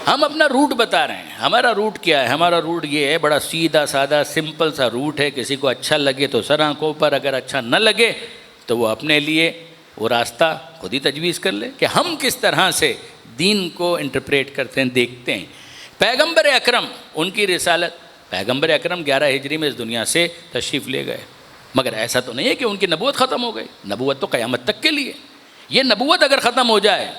ہم اپنا روٹ بتا رہے ہیں، ہمارا روٹ کیا ہے؟ ہمارا روٹ یہ ہے، بڑا سیدھا سادہ سمپل سا روٹ ہے، کسی کو اچھا لگے تو سر آنکھوں پر، اگر اچھا نہ لگے تو وہ اپنے لیے وہ راستہ خود ہی تجویز کر لے کہ ہم کس طرح سے دین کو انٹرپریٹ کرتے ہیں، دیکھتے ہیں۔ پیغمبر اکرم، ان کی رسالت، پیغمبر اکرم 11 ہجری میں اس دنیا سے تشریف لے گئے، مگر ایسا تو نہیں ہے کہ ان کی نبوت ختم ہو گئی، نبوت تو قیامت تک کے لیے۔ یہ نبوت اگر ختم ہو جائے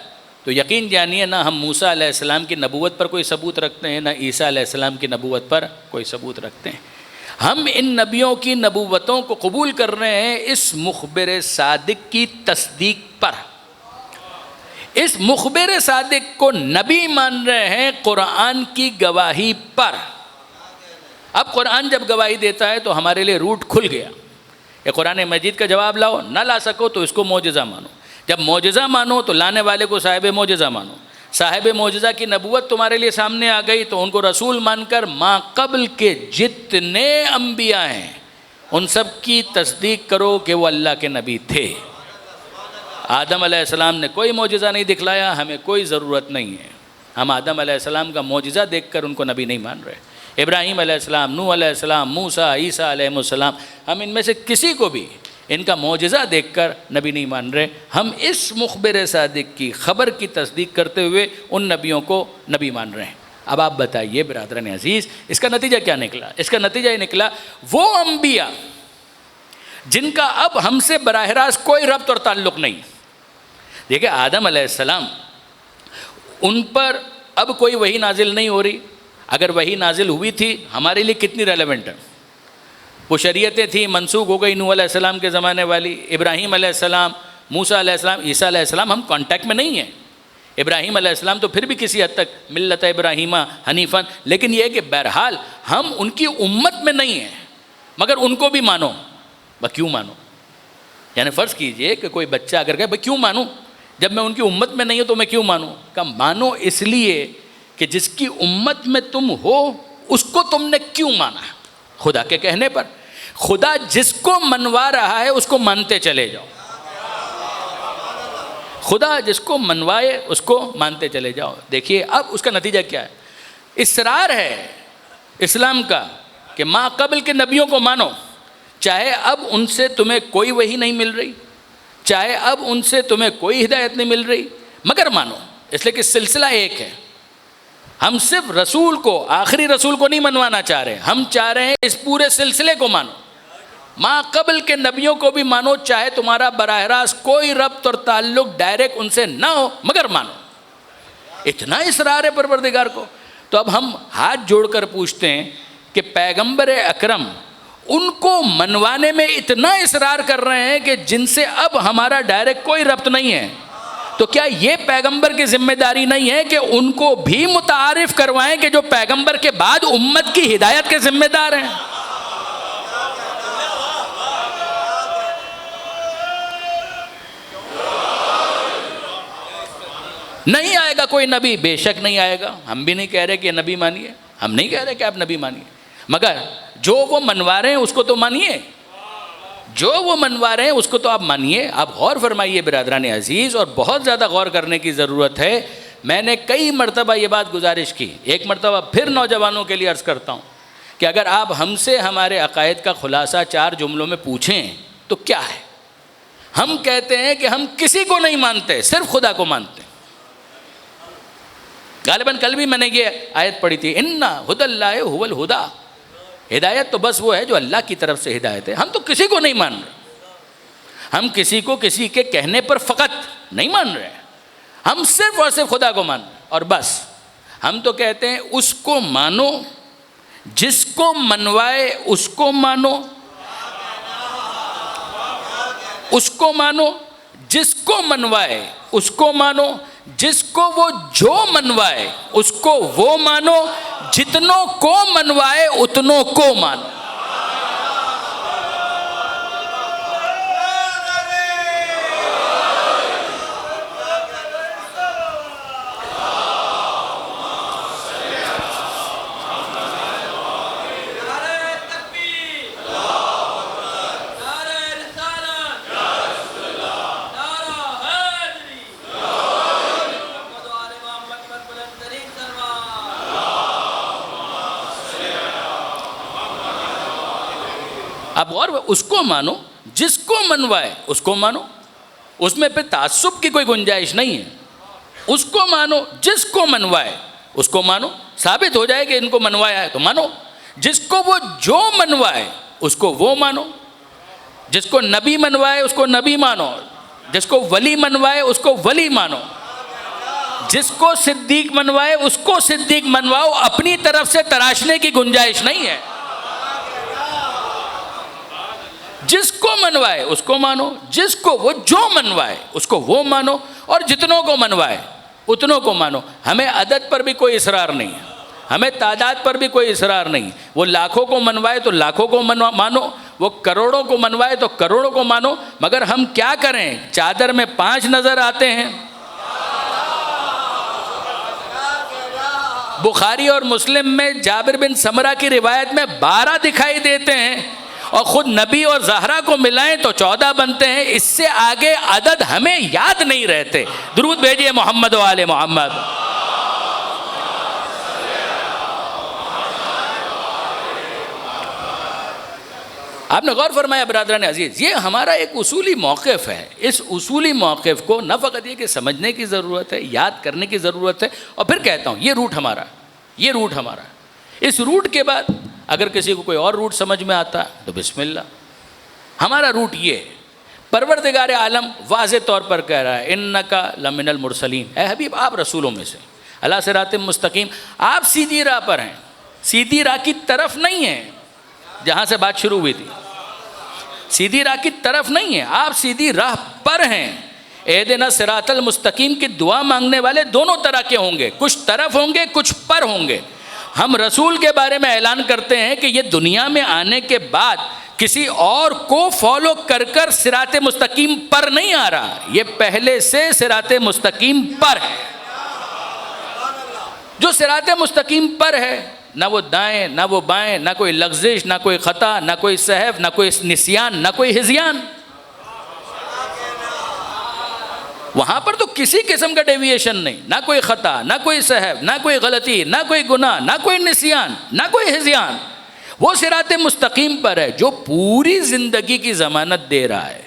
تو یقین جانیے نہ ہم موسیٰ علیہ السلام کی نبوت پر کوئی ثبوت رکھتے ہیں، نہ عیسیٰ علیہ السلام کی نبوت پر کوئی ثبوت رکھتے ہیں۔ ہم ان نبیوں کی نبوتوں کو قبول کر رہے ہیں اس مخبر صادق کی تصدیق پر، اس مخبر صادق کو نبی مان رہے ہیں قرآن کی گواہی پر۔ اب قرآن جب گواہی دیتا ہے تو ہمارے لیے روٹ کھل گیا، یہ قرآن مجید کا جواب لاؤ، نہ لا سکو تو اس کو معجزہ مانو۔ جب معجزہ مانو تو لانے والے کو صاحب معجزہ مانو. صاحب معجزہ کی نبوت تمہارے لیے سامنے آ گئی تو ان کو رسول مان کر ما قبل کے جتنے انبیاء ہیں ان سب کی تصدیق کرو کہ وہ اللہ کے نبی تھے. آدم علیہ السلام نے کوئی معجزہ نہیں دکھلایا, ہمیں کوئی ضرورت نہیں ہے. ہم آدم علیہ السلام کا معجزہ دیکھ کر ان کو نبی نہیں مان رہے. ابراہیم علیہ السلام, نوح علیہ السلام, موسیٰ, عیسیٰ علیہ السلام, ہم ان میں سے کسی کو بھی ان کا معجزہ دیکھ کر نبی نہیں مان رہے. ہم اس مخبر صادق کی خبر کی تصدیق کرتے ہوئے ان نبیوں کو نبی مان رہے ہیں. اب آپ بتائیے برادران عزیز, اس کا نتیجہ کیا نکلا؟ اس کا نتیجہ یہ نکلا وہ انبیاء جن کا اب ہم سے براہ راست کوئی ربط اور تعلق نہیں. دیکھیں آدم علیہ السلام, ان پر اب کوئی وحی نازل نہیں ہو رہی. اگر وحی نازل ہوئی تھی ہمارے لیے کتنی ریلیونٹ ہے؟ وہ شریعتیں تھیں, منسوخ ہو گئی نوح علیہ السلام کے زمانے والی. ابراہیم علیہ السلام, موسیٰ علیہ السلام, عیسیٰ علیہ السلام, ہم کانٹیکٹ میں نہیں ہیں. ابراہیم علیہ السلام تو پھر بھی کسی حد تک ملت ابراہیمہ حنیفاً, لیکن یہ ہے کہ بہرحال ہم ان کی امت میں نہیں ہیں, مگر ان کو بھی مانو. کیوں مانو؟ یعنی فرض کیجئے کہ کوئی بچہ اگر کہے بھائی کیوں مانوں, جب میں ان کی امت میں نہیں ہوں تو میں کیوں مانوں؟ کہ مانو اس لیے کہ جس کی امت میں تم ہو اس کو تم نے کیوں مانا؟ خدا کے کہنے پر. خدا جس کو منوا رہا ہے اس کو مانتے چلے جاؤ. خدا جس کو منوائے اس کو مانتے چلے جاؤ. دیکھیے اب اس کا نتیجہ کیا ہے؟ اصرار ہے اسلام کا کہ ما قبل کے نبیوں کو مانو, چاہے اب ان سے تمہیں کوئی وحی نہیں مل رہی, چاہے اب ان سے تمہیں کوئی ہدایت نہیں مل رہی, مگر مانو. اس لیے کہ سلسلہ ایک ہے. ہم صرف رسول کو, آخری رسول کو نہیں منوانا چاہ رہے, ہم چاہ رہے ہیں اس پورے سلسلے کو مانو. ما قبل کے نبیوں کو بھی مانو, چاہے تمہارا براہ راست کوئی ربط اور تعلق ڈائریکٹ ان سے نہ ہو, مگر مانو. اتنا اصرار ہے پروردگار کو. تو اب ہم ہاتھ جوڑ کر پوچھتے ہیں کہ پیغمبر اکرم ان کو منوانے میں اتنا اصرار کر رہے ہیں کہ جن سے اب ہمارا ڈائریکٹ کوئی ربط نہیں ہے, تو کیا یہ پیغمبر کی ذمہ داری نہیں ہے کہ ان کو بھی متعارف کروائیں کہ جو پیغمبر کے بعد امت کی ہدایت کے ذمہ دار ہیں؟ نہیں آئے گا کوئی نبی, بے شک نہیں آئے گا. ہم بھی نہیں کہہ رہے کہ نبی مانیے, ہم نہیں کہہ رہے کہ آپ نبی مانیے, مگر جو وہ منوا رہے ہیں اس کو تو مانیے. جو وہ منوا رہے ہیں اس کو تو آپ مانیے. آپ غور فرمائیے برادران عزیز, اور بہت زیادہ غور کرنے کی ضرورت ہے. میں نے کئی مرتبہ یہ بات گزارش کی, ایک مرتبہ پھر نوجوانوں کے لیے عرض کرتا ہوں کہ اگر آپ ہم سے ہمارے عقائد کا خلاصہ 4 جملوں میں پوچھیں تو کیا ہے؟ ہم کہتے ہیں کہ ہم کسی کو نہیں مانتے, صرف خدا کو مانتے ہیں. غالباً کل بھی میں نے یہ آیت پڑھی تھی, اِنَّ هُدَى اللَّهِ هُوَ الْهُدَى. ہدایت تو بس وہ ہے جو اللہ کی طرف سے ہدایت ہے. ہم تو کسی کو نہیں مان رہے, ہم کسی کو کسی کے کہنے پر فقط نہیں مان رہے, ہم صرف اور صرف خدا کو مان رہے ہیں. اور بس ہم تو کہتے ہیں اس کو مانو, جس کو منوائے اس کو مانو, اس کو مانو, جس کو منوائے اس کو مانو, جس کو وہ جو منوائے اس کو وہ مانو, جتنوں کو منوائے اتنوں کو مانو. اب اور اس کو مانو, جس کو منوائے اس کو مانو. اس میں پھر تعصب کی کوئی گنجائش نہیں ہے. اس کو مانو, جس کو منوائے اس کو مانو. ثابت ہو جائے کہ ان کو منوایا ہے تو مانو. جس کو وہ جو منوائے اس کو وہ مانو. جس کو نبی منوائے اس کو نبی مانو, جس کو ولی منوائے اس کو ولی مانو, جس کو صدیق منوائے اس کو صدیق منواؤ. اپنی طرف سے تراشنے کی گنجائش نہیں ہے. جس کو منوائے اس کو مانو, جس کو وہ جو منوائے اس کو وہ مانو, اور جتنوں کو منوائے اتنوں کو مانو. ہمیں عدد پر بھی کوئی اصرار نہیں ہے, ہمیں تعداد پر بھی کوئی اصرار نہیں. وہ لاکھوں کو منوائے تو لاکھوں کو مانو, وہ کروڑوں کو منوائے تو کروڑوں کو مانو، مگر ہم کیا کریں؟ چادر میں 5 نظر آتے ہیں۔ بخاری اور مسلم میں جابر بن سمرہ کی روایت میں 12 دکھائی دیتے ہیں، اور خود نبی اور زہرا کو ملائیں تو 14 بنتے ہیں۔ اس سے آگے عدد ہمیں یاد نہیں رہتے۔ درود بھیجئے محمد و آل محمد۔ آپ نے غور فرمایا برادران عزیز، یہ ہمارا ایک اصولی موقف ہے۔ اس اصولی موقف کو نہ فقط یہ کہ سمجھنے کی ضرورت ہے، یاد کرنے کی ضرورت ہے، اور پھر کہتا ہوں یہ روٹ ہمارا۔ اس روٹ کے بعد اگر کسی کو کوئی اور روٹ سمجھ میں آتا ہے تو بسم اللہ۔ ہمارا روٹ یہ ہے، پروردگار عالم واضح طور پر کہہ رہا ہے انکا لمن المرسلین، اے حبیب آپ رسولوں میں سے، علی صراط مستقیم، آپ سیدھی راہ پر ہیں، سیدھی راہ کی طرف نہیں ہیں جہاں سے بات شروع ہوئی تھی، سیدھی راہ کی طرف نہیں ہیں، آپ سیدھی راہ پر ہیں۔ اہدنا صراط المستقیم کی دعا مانگنے والے دونوں طرح کے ہوں گے، کچھ طرف ہوں گے، کچھ پر ہوں گے۔ ہم رسول کے بارے میں اعلان کرتے ہیں کہ یہ دنیا میں آنے کے بعد کسی اور کو فالو کر کر صراط مستقیم پر نہیں آ رہا، یہ پہلے سے صراط مستقیم پر ہے۔ جو صراط مستقیم پر ہے، نہ وہ دائیں نہ وہ بائیں، نہ کوئی لغزش، نہ کوئی خطا، نہ کوئی سہو، نہ کوئی نسیان، نہ کوئی ہذیان، وہاں پر تو کسی قسم کا ڈیویشن نہیں، نہ کوئی خطا، نہ کوئی سہو، نہ کوئی غلطی، نہ کوئی گناہ، نہ کوئی نسیان، نہ کوئی ہذیان۔ وہ صراط مستقیم پر ہے جو پوری زندگی کی ضمانت دے رہا ہے۔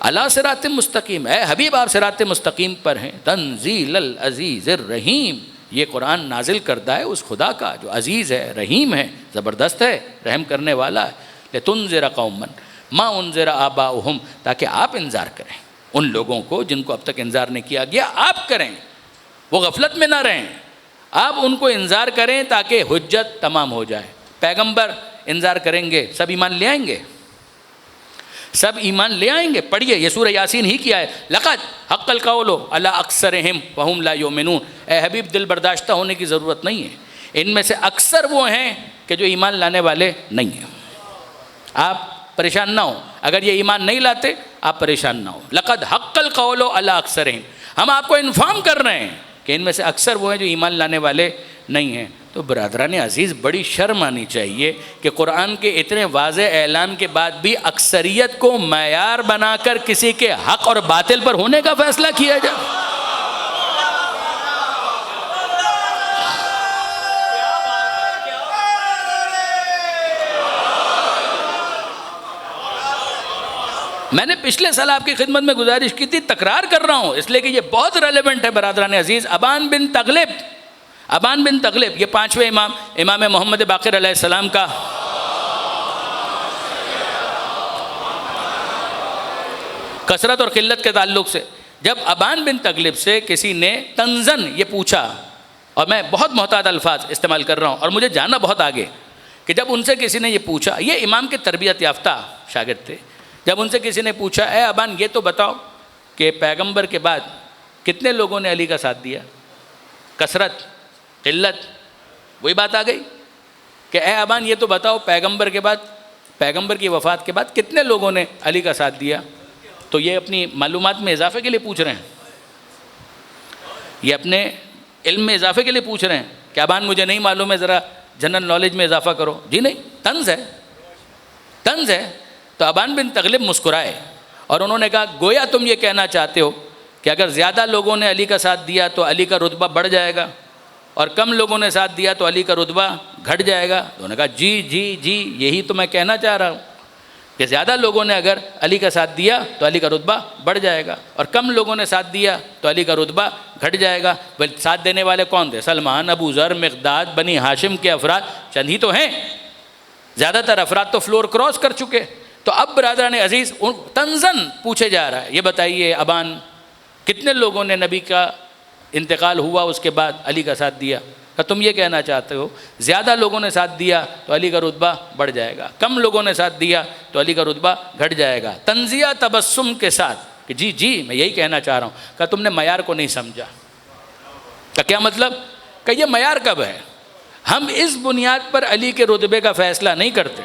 علی صراط مستقیم، اے حبیب آپ صراط مستقیم پر ہیں۔ تنزیل العزیز الرحیم، یہ قرآن نازل کردہ ہے اس خدا کا جو عزیز ہے، رحیم ہے، زبردست ہے، رحم کرنے والا ہے۔ لتنذر قوما ما انذر آباؤہم، تاکہ آپ انذار کریں ان لوگوں کو جن کو اب تک انذار نہیں کیا گیا، آپ کریں، وہ غفلت میں نہ رہیں، آپ ان کو انذار کریں تاکہ حجت تمام ہو جائے۔ پیغمبر انذار کریں گے، سب ایمان لے آئیں گے، سب ایمان لے آئیں گے۔ پڑھیے، یہ سورہ یاسین ہی کیا ہے، لقد حق القول علی اکثرہم وہم لا یؤمنون۔ اے حبیب دل برداشتہ ہونے کی ضرورت نہیں ہے، ان میں سے اکثر وہ ہیں کہ جو ایمان لانے والے نہیں ہیں۔ آپ پریشان نہ ہوں، اگر یہ ایمان نہیں لاتے آپ پریشان نہ ہوں۔ لقد حق القول علی اکثرہم، ہم آپ کو انفارم کر رہے ہیں کہ ان میں سے اکثر وہ ہیں جو ایمان لانے والے نہیں ہیں۔ تو برادران عزیز، بڑی شرم آنی چاہیے کہ قرآن کے اتنے واضح اعلان کے بعد بھی اکثریت کو معیار بنا کر کسی کے حق اور باطل پر ہونے کا فیصلہ کیا جائے۔ میں نے پچھلے سال آپ کی خدمت میں گزارش کی تھی، تکرار کر رہا ہوں اس لیے کہ یہ بہت ریلیونٹ ہے برادران عزیز۔ ابان بن تغلب، یہ 5ویں امام محمد باقر علیہ السلام کا کثرت اور قلت کے تعلق سے، جب ابان بن تغلب سے کسی نے تنزن یہ پوچھا، اور میں بہت محتاط الفاظ استعمال کر رہا ہوں اور مجھے جانا بہت آگے، کہ جب ان سے کسی نے یہ پوچھا، یہ امام کے تربیت یافتہ شاگرد تھے، جب ان سے کسی نے پوچھا اے ابان یہ تو بتاؤ کہ پیغمبر کے بعد کتنے لوگوں نے علی کا ساتھ دیا؟ کثرت، قلت، وہی بات آ گئی کہ اے ابان یہ تو بتاؤ پیغمبر کے بعد، پیغمبر کی وفات کے بعد کتنے لوگوں نے علی کا ساتھ دیا؟ تو یہ اپنی معلومات میں اضافے کے لیے پوچھ رہے ہیں، یہ اپنے علم میں اضافے کے لیے پوچھ رہے ہیں کہ ابان مجھے نہیں معلوم ہے، ذرا جنرل نالج میں اضافہ کرو۔ جی نہیں، طنز ہے۔ تو ابان بن تغلب مسکرائے اور انہوں نے کہا گویا تم یہ کہنا چاہتے ہو کہ اگر زیادہ لوگوں نے علی کا ساتھ دیا تو علی کا رتبہ بڑھ جائے گا، اور کم لوگوں نے ساتھ دیا تو علی کا رتبہ گھٹ جائے گا۔ تو انہوں نے کہا جی یہی تو میں کہنا چاہ رہا ہوں کہ زیادہ لوگوں نے اگر علی کا ساتھ دیا تو علی کا رتبہ بڑھ جائے گا، اور کم لوگوں نے ساتھ دیا تو علی کا رتبہ گھٹ جائے گا۔ بلکہ ساتھ دینے والے کون تھے؟ سلمان، ابو ذر، مقداد، بنی ہاشم کے افراد چند ہی تو ہیں، زیادہ تر افراد تو فلور کراس کر چکے۔ تو اب برادران عزیز تنزن پوچھے جا رہا ہے، یہ بتائیے ابان کتنے لوگوں نے نبی کا انتقال ہوا اس کے بعد علی کا ساتھ دیا؟ کہ تم یہ کہنا چاہتے ہو زیادہ لوگوں نے ساتھ دیا تو علی کا رتبہ بڑھ جائے گا، کم لوگوں نے ساتھ دیا تو علی کا رتبہ گھٹ جائے گا، تنزیہ تبسم کے ساتھ کہ جی میں یہی کہنا چاہ رہا ہوں۔ کہ تم نے معیار کو نہیں سمجھا۔ کہ کیا مطلب؟ کہ یہ معیار کب ہے؟ ہم اس بنیاد پر علی کے رتبے کا فیصلہ نہیں کرتے،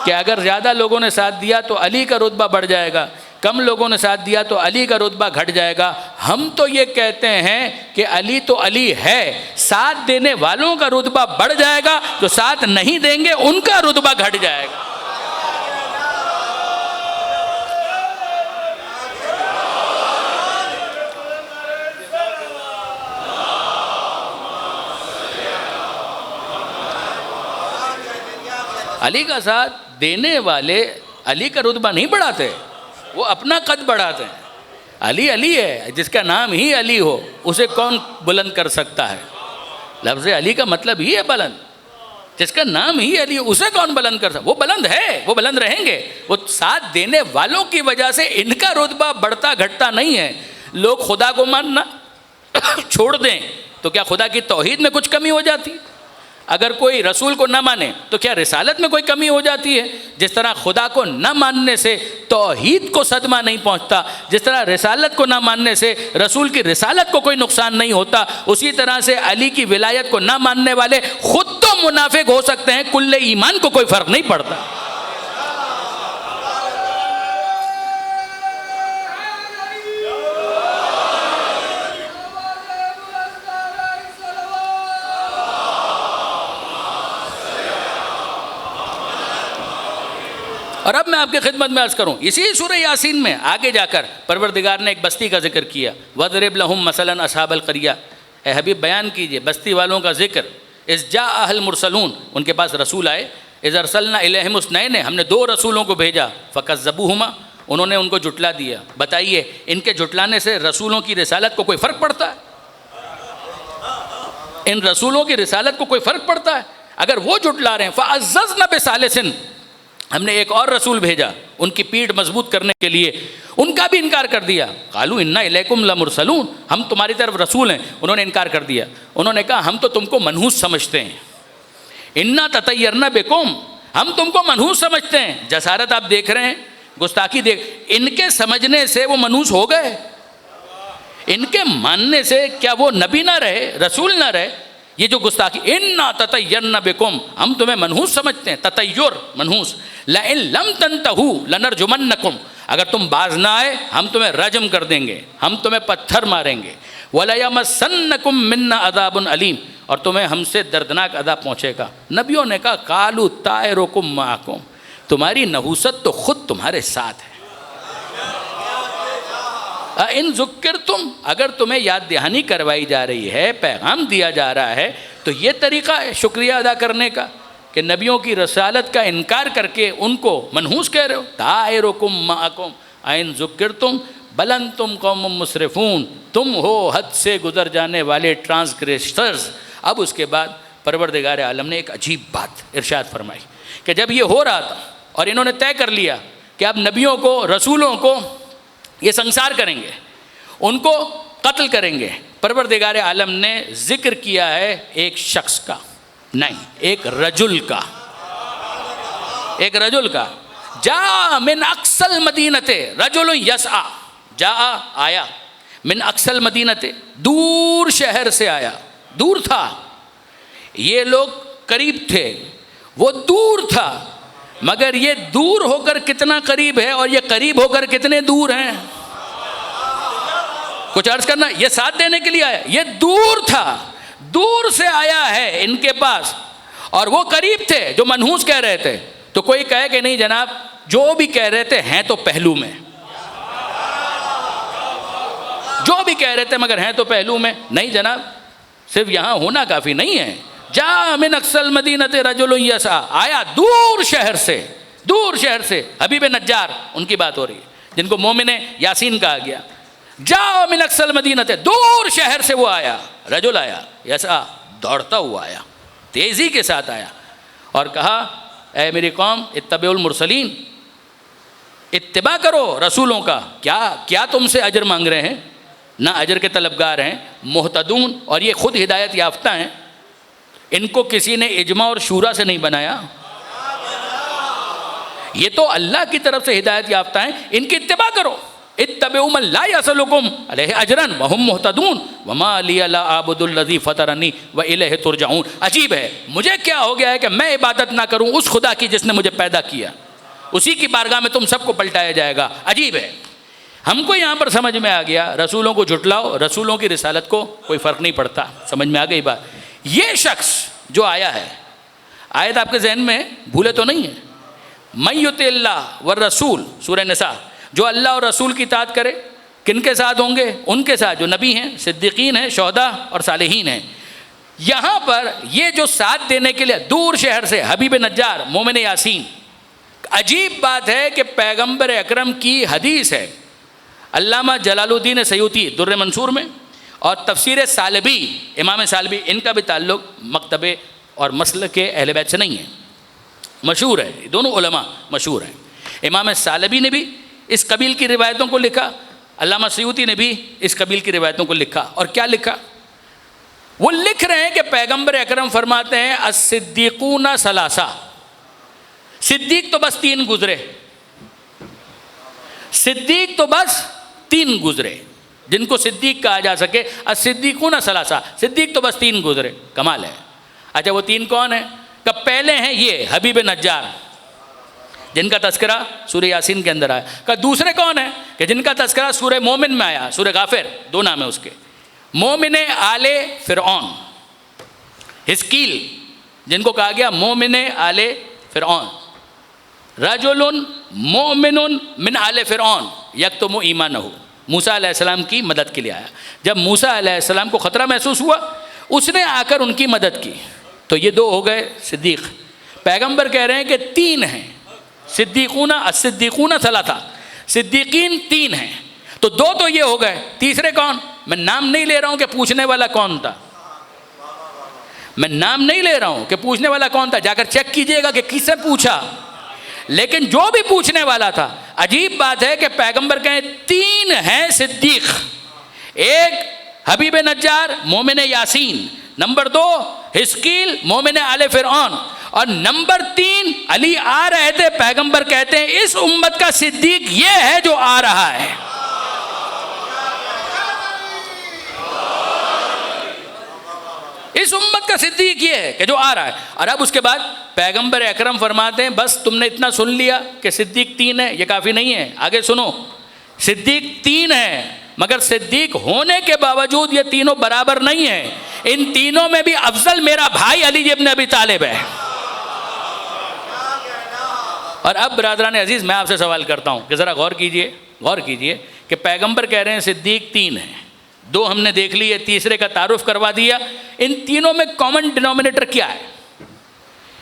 کہ اگر زیادہ لوگوں نے ساتھ دیا تو علی کا رتبہ بڑھ جائے گا، کم لوگوں نے ساتھ دیا تو علی کا رتبہ گھٹ جائے گا۔ ہم تو یہ کہتے ہیں کہ علی تو علی ہے، ساتھ دینے والوں کا رتبہ بڑھ جائے گا، جو ساتھ نہیں دیں گے ان کا رتبہ گھٹ جائے گا۔ علی کا ساتھ دینے والے علی کا رتبہ نہیں بڑھاتے، وہ اپنا قد بڑھاتے ہیں۔ علی علی ہے، جس کا نام ہی علی ہو اسے کون بلند کر سکتا ہے؟ لفظ علی کا مطلب ہی ہے بلند، جس کا نام ہی علی ہو اسے کون بلند کر سکتا؟ وہ بلند ہے، وہ بلند رہیں گے۔ وہ ساتھ دینے والوں کی وجہ سے ان کا رتبہ بڑھتا گھٹتا نہیں ہے۔ لوگ خدا کو ماننا چھوڑ دیں تو کیا خدا کی توحید میں کچھ کمی ہو جاتی؟ اگر کوئی رسول کو نہ مانے تو کیا رسالت میں کوئی کمی ہو جاتی ہے؟ جس طرح خدا کو نہ ماننے سے توحید کو صدمہ نہیں پہنچتا، جس طرح رسالت کو نہ ماننے سے رسول کی رسالت کو کوئی نقصان نہیں ہوتا، اسی طرح سے علی کی ولایت کو نہ ماننے والے خود تو منافق ہو سکتے ہیں، کل ایمان کو کوئی فرق نہیں پڑتا۔ اور اب میں آپ کی خدمت میں عرض کروں، اسی سورہ یاسین میں آگے جا کر پروردگار نے ایک بستی کا ذکر کیا، وَضْرِبْ لَهُمْ مَثَلًا أَصْحَابَ الْقَرْيَةِ۔ اے حبیب بیان کیجئے بستی والوں کا ذکر، اِذْ جَاءَهَا الْمُرْسَلُونَ، ان کے پاس رسول آئے، اِذْ أَرْسَلْنَا إِلَيْهِمُ اثْنَيْنِ، ہم نے 2 رسولوں کو بھیجا، فَكَذَّبُوهُمَا، انہوں نے ان کو جھٹلا دیا۔ بتائیے ان کے جھٹلانے سے رسولوں کی رسالت کو کوئی فرق پڑتا ہے؟ ان رسولوں کی رسالت کو کوئی فرق پڑتا ہے؟ اگر وہ جھٹلا رہے ہیں، فَعَزَّزْنَا بِثَالِثٍ، ہم نے ایک اور رسول بھیجا ان کی پیٹھ مضبوط کرنے کے لیے، ان کا بھی انکار کر دیا۔ قالوا انا الیکم لمرسلون، ہم تمہاری طرف رسول ہیں، انہوں نے انکار کر دیا۔ انہوں نے کہا ہم تو تم کو منحوس سمجھتے ہیں، انا تطیرنا بکم، ہم تم کو منحوس سمجھتے ہیں۔ جسارت آپ دیکھ رہے ہیں، گستاخی دیکھ، ان کے سمجھنے سے وہ منحوس ہو گئے، ان کے ماننے سے کیا وہ نبی نہ رہے، رسول نہ رہے؟ یہ جو گستاخی، انا تطیرنا بکم، ہم تمہیں منحوس سمجھتے ہیں، تطیر منحوس، لئن لم تنتہوا لنرجمنکم، اگر تم باز نہ آئے ہم تمہیں رجم کر دیں گے، ہم تمہیں پتھر ماریں گے، وَلَيَمَسَّنَّكُم مِّنَّا عَذَابٌ عَلِيمٌ، اور تمہیں ہم سے دردناک عذاب پہنچے گا۔ نبیوں نے کہا قَالُوا طَائِرُكُم مَّعَكُم، تمہاری نحوست تو خود تمہارے ساتھ ہے۔ ان ذکرتم، اگر تمہیں یاد دہانی کروائی جا رہی ہے، پیغام دیا جا رہا ہے، تو یہ طریقہ ہے شکریہ ادا کرنے کا کہ نبیوں کی رسالت کا انکار کر کے ان کو منحوس کہہ رہے ہو؟ طائرکم معکم ان ذکرتم بل انتم قوم مسرفون، تم ہو حد سے گزر جانے والے ٹرانسگریسرز۔ اب اس کے بعد پروردگار عالم نے ایک عجیب بات ارشاد فرمائی کہ جب یہ ہو رہا تھا اور انہوں نے طے کر لیا کہ اب نبیوں کو، رسولوں کو یہ سنسار کریں گے، ان کو قتل کریں گے، پروردگار عالم نے ذکر کیا ہے ایک شخص کا، نہیں، ایک رجل کا، ایک رجل کا۔ جاء من اقصى المدینۃ رجل یسعی، جاء آیا، من اقصى المدینۃ، دور شہر سے آیا، دور تھا، یہ لوگ قریب تھے، وہ دور تھا، مگر یہ دور ہو کر کتنا قریب ہے اور یہ قریب ہو کر کتنے دور ہیں؟ کچھ عرض کرنا، یہ ساتھ دینے کے لیے آیا، یہ دور تھا، دور سے آیا ہے ان کے پاس، اور وہ قریب تھے جو منحوس کہہ رہے تھے۔ تو کوئی کہے کہ نہیں جناب، جو بھی کہہ رہے تھے ہیں تو پہلو میں، جو بھی کہہ رہے تھے مگر ہیں تو پہلو میں، نہیں جناب، صرف یہاں ہونا کافی نہیں ہے۔ جاء من اقصى المدینۃ رجل یسعی، آیا دور شہر سے، دور شہر سے، حبیب نجار ان کی بات ہو رہی ہے جن کو مومن یاسین کہا گیا۔ جاء من اقصى المدینۃ، دور شہر سے وہ آیا، رجل آیا، یسعی دوڑتا ہوا آیا، تیزی کے ساتھ آیا، اور کہا اے میری قوم اتبعوا المرسلین، اتباع کرو رسولوں کا۔ کیا تم سے اجر مانگ رہے ہیں؟ نہ اجر کے طلبگار ہیں، محتدون، اور یہ خود ہدایت یافتہ ہیں، ان کو کسی نے اجماع اور شورا سے نہیں بنایا، یہ تو اللہ کی طرف سے ہدایت یافتہ ہیں، ان کی اتباع کرو۔ اتبعوا من لا یسألکم علیہ اجرا وہم مہتدون وما لی لا اعبد الذی فطرنی والیہ ترجعون. عجیب ہے، مجھے کیا ہو گیا ہے کہ میں عبادت نہ کروں اس خدا کی جس نے مجھے پیدا کیا، اسی کی بارگاہ میں تم سب کو پلٹایا جائے گا. عجیب ہے. ہم کو یہاں پر سمجھ میں آ گیا رسولوں کو جھٹلاؤ، رسولوں کی رسالت کو کوئی فرق نہیں پڑتا. سمجھ میں آ گئی بات. یہ شخص جو آیا ہے، آیت آپ کے ذہن میں بھولے تو نہیں ہے؟ من یطع اللہ والرسول، سورہ نساء، جو اللہ اور رسول کی اطاعت کرے کن کے ساتھ ہوں گے؟ ان کے ساتھ جو نبی ہیں، صدیقین ہیں، شہداء اور صالحین ہیں. یہاں پر یہ جو ساتھ دینے کے لیے دور شہر سے حبیب نجار، مومن یاسین. عجیب بات ہے کہ پیغمبر اکرم کی حدیث ہے، علامہ جلال الدین سیوطی در منصور میں، اور تفسیر سالبی، امام سالبی، ان کا بھی تعلق مکتبے اور مسلک کے اہل بیت سے نہیں ہے، مشہور ہے، دونوں علماء مشہور ہیں. امام سالبی نے بھی اس قبیل کی روایتوں کو لکھا، علامہ سیوطی نے بھی اس قبیل کی روایتوں کو لکھا. اور کیا لکھا؟ وہ لکھ رہے ہیں کہ پیغمبر اکرم فرماتے ہیں الصدیقون ثلاثہ، صدیق تو بس 3 گزرے، صدیق تو بس 3 گزرے جن کو صدیق کہا جا سکے. الصدیقون ثلاثہ، صدیق تو بس 3 گزرے. کمال ہے. اچھا وہ 3 کون ہیں؟ کہ پہلے ہیں یہ حبیب نجار جن کا تذکرہ سورہ یاسین کے اندر آیا. کہ دوسرے کون ہیں؟ کہ جن کا تذکرہ سورہ مومن میں آیا، سورہ غافر، 2 نام ہے اس کے. مومن آل فرعون، حزقیل جن کو کہا گیا مومن آل فرعون. رجل مومن من آل فرعون یکتم ایمانہ، موسیٰ علیہ السلام کی مدد کے لیے آیا. جب موسیٰ علیہ السلام کو خطرہ محسوس ہوا اس نے آ کر ان کی مدد کی. تو یہ 2 ہو گئے صدیق. پیغمبر کہہ رہے ہیں کہ 3 ہیں صدیقون، الصدیقون ثلاثہ، صدیقین 3 ہیں. تو 2 تو یہ ہو گئے، تیسرے کون؟ میں نام نہیں لے رہا ہوں کہ پوچھنے والا کون تھا، میں نام نہیں لے رہا ہوں کہ پوچھنے والا کون تھا، جا کر چیک کیجئے گا کہ کس سے پوچھا. لیکن جو بھی پوچھنے والا تھا، عجیب بات ہے کہ پیغمبر کہیں 3 ہیں صدیق. ایک حبیب نجار مومن یاسین، نمبر 2 حزقیل مومن آل فرعون، اور نمبر 3 علی آ رہے تھے. پیغمبر کہتے ہیں اس امت کا صدیق یہ ہے جو آ رہا ہے. اس امت کا صدیق یہ ہے کہ جو آ رہا ہے. اور اب اس کے بعد پیغمبر اکرم فرماتے ہیں بس تم نے اتنا سن لیا کہ صدیق 3 ہے، یہ کافی نہیں ہے. آگے سنو، صدیق 3 ہیں، مگر صدیق ہونے کے باوجود یہ تینوں برابر نہیں ہیں. ان تینوں میں بھی افضل میرا بھائی علی ابن ابی طالب ہے. اور اب برادران عزیز میں آپ سے سوال کرتا ہوں کہ ذرا غور کیجئے کہ پیغمبر کہہ رہے ہیں صدیق 3 ہیں، 2 ہم نے دیکھ لیے، تیسرے کا تعارف کروا دیا. ان تینوں میں کامن ڈینومینیٹر کیا ہے؟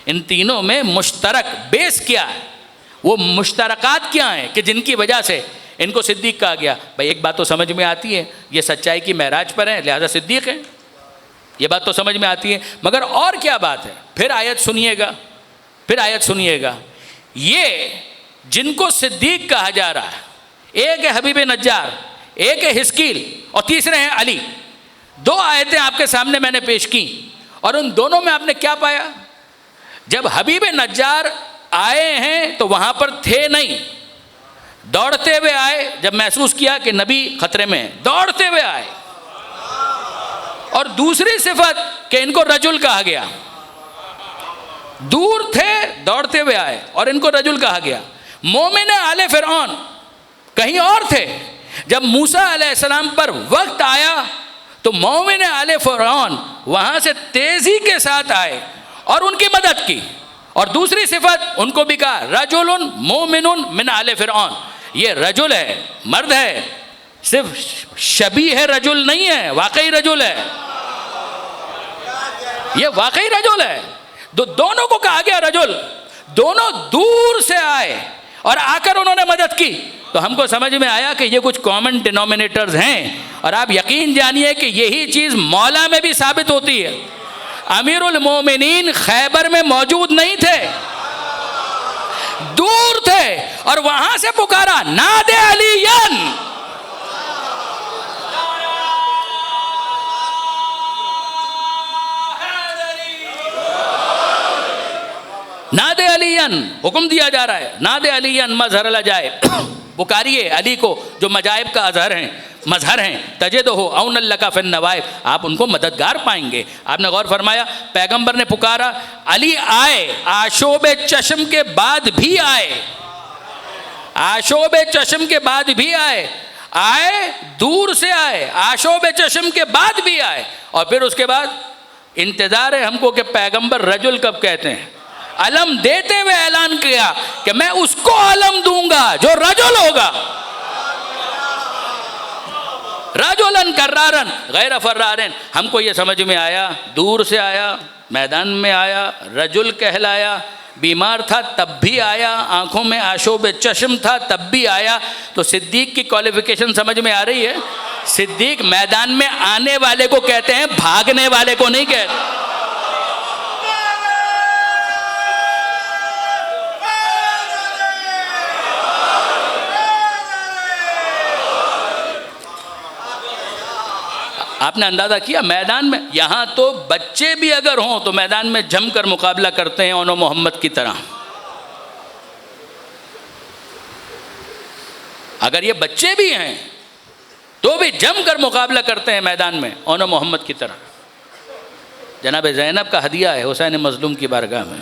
ان تینوں میں مشترک بیس کیا ہے؟ وہ مشترکات کیا ہیں کہ جن کی وجہ سے ان کو صدیق کہا گیا؟ بھائی ایک بات تو سمجھ میں آتی ہے، یہ سچائی کی معراج پر ہیں لہذا صدیق ہیں، یہ بات تو سمجھ میں آتی ہے. مگر اور کیا بات ہے؟ پھر آیت سنیے گا. یہ جن کو صدیق کہا جا رہا ہے، ایک ہے حبیب نجار، ایک ہے حزقیل، اور تیسرے ہیں علی. 2 آیتیں آپ کے سامنے میں نے پیش کی، اور ان دونوں میں آپ نے کیا پایا؟ جب حبیب نجار آئے ہیں تو وہاں پر تھے نہیں، دوڑتے ہوئے آئے. جب محسوس کیا کہ نبی خطرے میں ہیں، دوڑتے ہوئے آئے. اور دوسری صفت کہ ان کو رجل کہا گیا، دور تھے دوڑتے ہوئے آئے اور ان کو رجل کہا گیا. مومن آل فرعون کہیں اور تھے، جب موسیٰ علیہ السلام پر وقت آیا تو مومن آل فرعون وہاں سے تیزی کے ساتھ آئے اور ان کی مدد کی. اور دوسری صفت ان کو بھی کہا رجل مومن من آل فرعون. یہ رجل ہے، مرد ہے، صرف شبیہ رجل نہیں ہے، واقعی رجل ہے، یہ واقعی رجل ہے. دونوں کو کہا گیا رجل. دونوں دور سے آئے اور آ کر انہوں نے مدد کی. تو ہم کو سمجھ میں آیا کہ یہ کچھ کامن ڈینومینیٹرز ہیں. اور آپ یقین جانیے کہ یہی چیز مولا میں بھی ثابت ہوتی ہے. امیر المومنین خیبر میں موجود نہیں تھے، دور تھے، اور وہاں سے پکارا نادے علیین. نادے علیین، حکم دیا جا رہا ہے، نادے علیین مظہر العجائب. پکاریے علی کو جو مجائب کا مظہر ہیں، تجدہ اون لک فی النوائب، آپ ان کو مددگار پائیں گے۔ آپ نے غور فرمایا پیغمبر نے پکارا، علی آئے، آشوب چشم کے بعد بھی آئے، آشوب چشم کے بعد بھی آئے، دور سے آئے، آشوب چشم کے بعد بھی آئے، اور پھر اس کے بعد انتظار ہے ہم کو کہ پیغمبر رجل کب کہتے ہیں۔ علم دیتے ہوئے اعلان کیا کہ میں اس کو علم دوں گا جو رجل ہوگا، رجلاً کرارن غیر فرارن۔ ہم کو یہ سمجھ میں آیا، دور سے آیا، میدان میں آیا، رجل کہلایا، بیمار تھا تب بھی آیا، آنکھوں میں آشوب چشم تھا تب بھی آیا۔ تو صدیق کی کوالیفیکیشن سمجھ میں آ رہی ہے؟ صدیق میدان میں آنے والے کو کہتے ہیں، بھاگنے والے کو نہیں کہتے۔ آپ نے اندازہ کیا میدان میں، یہاں تو بچے بھی اگر ہوں تو میدان میں جم کر مقابلہ کرتے ہیں اونو محمد کی طرح۔ اگر یہ بچے بھی ہیں تو بھی جم کر مقابلہ کرتے ہیں میدان میں اونو محمد کی طرح۔ جناب زینب کا ہدیہ ہے حسین مظلوم کی بارگاہ میں،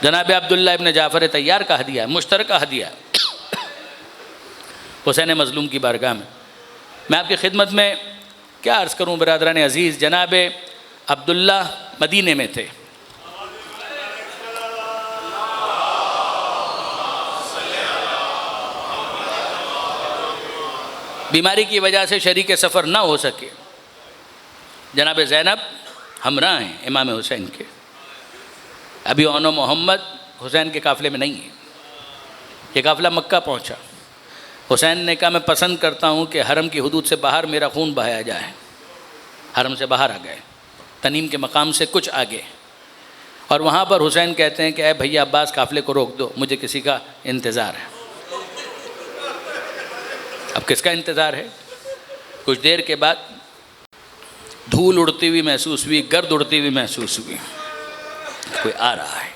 جناب عبداللہ ابن جعفر طیار کا ہدیہ ہے، مشترکہ ہدیہ ہے حسین مظلوم کی بارگاہ میں۔ میں آپ کی خدمت میں کیا عرض کروں برادران عزیز، جناب عبداللہ مدینے میں تھے، بیماری کی وجہ سے شریک سفر نہ ہو سکے۔ جناب زینب ہمراہ ہیں امام حسین کے، ابھی اونو محمد حسین کے قافلے میں نہیں ہے، یہ قافلہ مکہ پہنچا۔ حسین نے کہا میں پسند کرتا ہوں کہ حرم کی حدود سے باہر میرا خون بہایا جائے، حرم سے باہر آ گئے، تنیم کے مقام سے کچھ آگے، اور وہاں پر حسین کہتے ہیں کہ اے بھیا عباس قافلے کو روک دو، مجھے کسی کا انتظار ہے۔ اب کس کا انتظار ہے؟ کچھ دیر کے بعد دھول اڑتی ہوئی محسوس ہوئی، گرد اڑتی ہوئی محسوس ہوئی، کوئی آ رہا ہے۔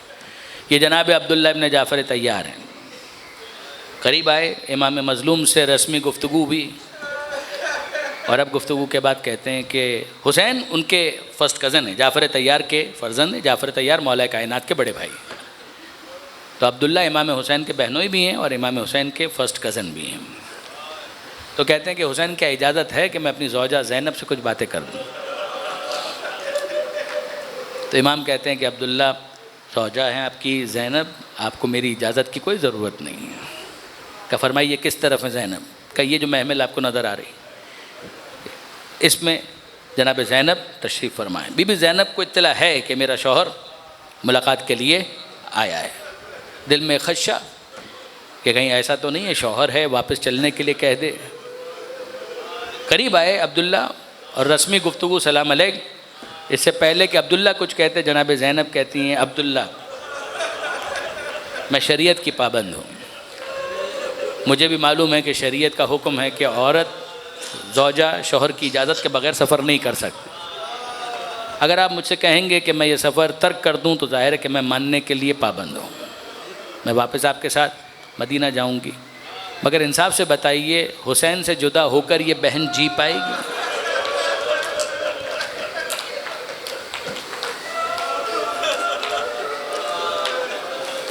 یہ جناب عبداللہ ابن جعفر طیار ہیں، قریب آئے، امام مظلوم سے رسمی گفتگو بھی، اور اب گفتگو کے بعد کہتے ہیں کہ حسین ان کے فرسٹ کزن ہیں، جعفر طیار کے فرزند ہیں، جعفر طیار مولا کائنات کے بڑے بھائی، تو عبداللہ امام حسین کے بہنوئی بھی ہیں اور امام حسین کے فرسٹ کزن بھی ہیں۔ تو کہتے ہیں کہ حسین کیا اجازت ہے کہ میں اپنی زوجہ زینب سے کچھ باتیں کر دوں؟ تو امام کہتے ہیں کہ عبداللہ زوجہ ہیں آپ کی زینب، آپ کو میری اجازت کی کوئی ضرورت نہیں ہے۔ کہ فرمائیے کس طرف ہے زینب؟ کہ یہ جو محمل آپ کو نظر آ رہی اس میں جناب زینب تشریف فرمائیں۔ بی بی زینب کو اطلاع ہے کہ میرا شوہر ملاقات کے لیے آیا ہے، دل میں خدشہ کہ کہیں ایسا تو نہیں ہے شوہر ہے واپس چلنے کے لیے کہہ دے۔ قریب آئے عبداللہ اور رسمی گفتگو سلام علیک، اس سے پہلے کہ عبداللہ کچھ کہتے جناب زینب کہتی ہیں عبداللہ میں شریعت کی پابند ہوں، مجھے بھی معلوم ہے کہ شریعت کا حکم ہے کہ عورت زوجہ شوہر کی اجازت کے بغیر سفر نہیں کر سکتی۔ اگر آپ مجھ سے کہیں گے کہ میں یہ سفر ترک کر دوں تو ظاہر ہے کہ میں ماننے کے لیے پابند ہوں، میں واپس آپ کے ساتھ مدینہ جاؤں گی، مگر انصاف سے بتائیے حسین سے جدا ہو کر یہ بہن جی پائے گی؟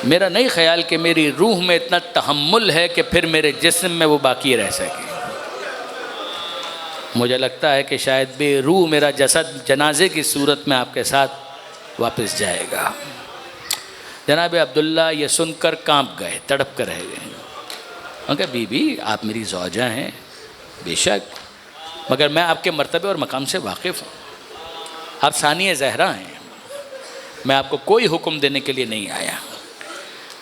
میرا نہیں خیال کہ میری روح میں اتنا تحمل ہے کہ پھر میرے جسم میں وہ باقی رہ سکے۔ مجھے لگتا ہے کہ شاید بے روح میرا جسد جنازے کی صورت میں آپ کے ساتھ واپس جائے گا۔ جناب عبداللہ یہ سن کر کانپ گئے، تڑپ کر رہ گئے۔ انہوں نے کہا بی بی آپ میری زوجہ ہیں بے شک، مگر میں آپ کے مرتبے اور مقام سے واقف ہوں، آپ ثانیہ زہرا ہیں، میں آپ کو کوئی حکم دینے کے لیے نہیں آیا۔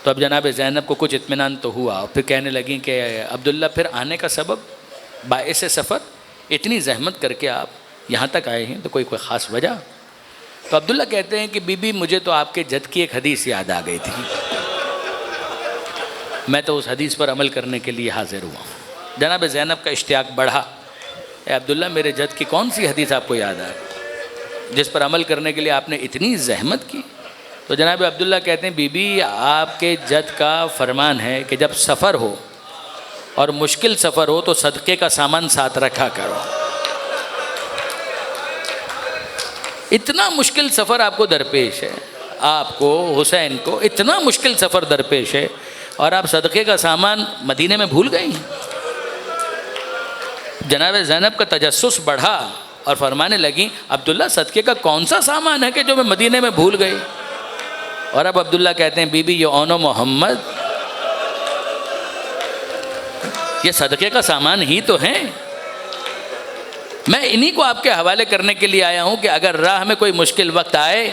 تو اب جناب زینب کو کچھ اطمینان تو ہوا، اور پھر کہنے لگیں کہ عبداللہ پھر آنے کا سبب، باعث سفر، اتنی زحمت کر کے آپ یہاں تک آئے ہیں تو کوئی خاص وجہ؟ تو عبداللہ کہتے ہیں کہ بی بی مجھے تو آپ کے جد کی ایک حدیث یاد آ گئی تھی، میں تو اس حدیث پر عمل کرنے کے لیے حاضر ہوا۔ جناب زینب کا اشتیاق بڑھا، اے عبداللہ میرے جد کی کون سی حدیث آپ کو یاد آئی جس پر عمل کرنے کے لیے آپ نے اتنی زحمت کی؟ تو جناب عبداللہ کہتے ہیں بی بی آپ کے جد کا فرمان ہے کہ جب سفر ہو اور مشکل سفر ہو تو صدقے کا سامان ساتھ رکھا کرو. اتنا مشکل سفر آپ کو درپیش ہے، آپ کو حسین کو اتنا مشکل سفر درپیش ہے، اور آپ صدقے کا سامان مدینے میں بھول گئی. جناب زینب کا تجسس بڑھا اور فرمانے لگیں عبداللہ صدقے کا کون سا سامان ہے کہ جو میں مدینے میں بھول گئی؟ اور اب عبداللہ کہتے ہیں بی بی یہ اون و محمد، یہ صدقے کا سامان ہی تو ہیں. میں انہی کو آپ کے حوالے کرنے کے لیے آیا ہوں کہ اگر راہ میں کوئی مشکل وقت آئے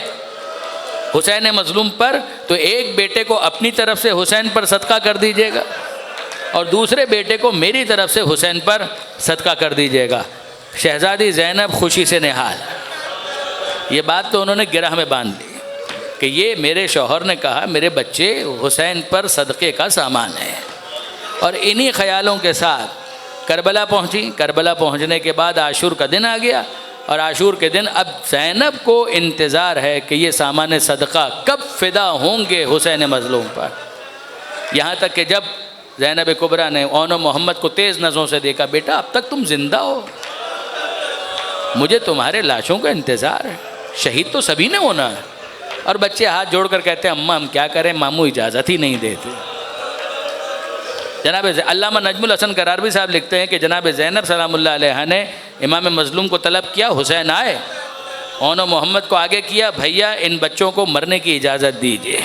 حسین مظلوم پر، تو ایک بیٹے کو اپنی طرف سے حسین پر صدقہ کر دیجیے گا اور دوسرے بیٹے کو میری طرف سے حسین پر صدقہ کر دیجیے گا. شہزادی زینب خوشی سے نہال. یہ بات تو انہوں نے گرہ میں باندھ لی کہ یہ میرے شوہر نے کہا میرے بچے حسین پر صدقے کا سامان ہے. اور انہی خیالوں کے ساتھ کربلا پہنچی. کربلا پہنچنے کے بعد عاشور کا دن آ گیا، اور عاشور کے دن اب زینب کو انتظار ہے کہ یہ سامان صدقہ کب فدا ہوں گے حسین مظلوم پر. یہاں تک کہ جب زینب کبریٰ نے اون و محمد کو تیز نظروں سے دیکھا، بیٹا اب تک تم زندہ ہو، مجھے تمہارے لاشوں کا انتظار ہے، شہید تو سبھی نے ہونا ہے. اور بچے ہاتھ جوڑ کر کہتے ہیں اماں ہم کیا کریں، ماموں اجازت ہی نہیں دیتے. جناب علامہ نجم الحسن کراربی صاحب لکھتے ہیں کہ جناب زینب سلام اللہ علیہ نے امام مظلوم کو طلب کیا، حسین آئے، اون و محمد کو آگے کیا، بھیا ان بچوں کو مرنے کی اجازت دیجیے.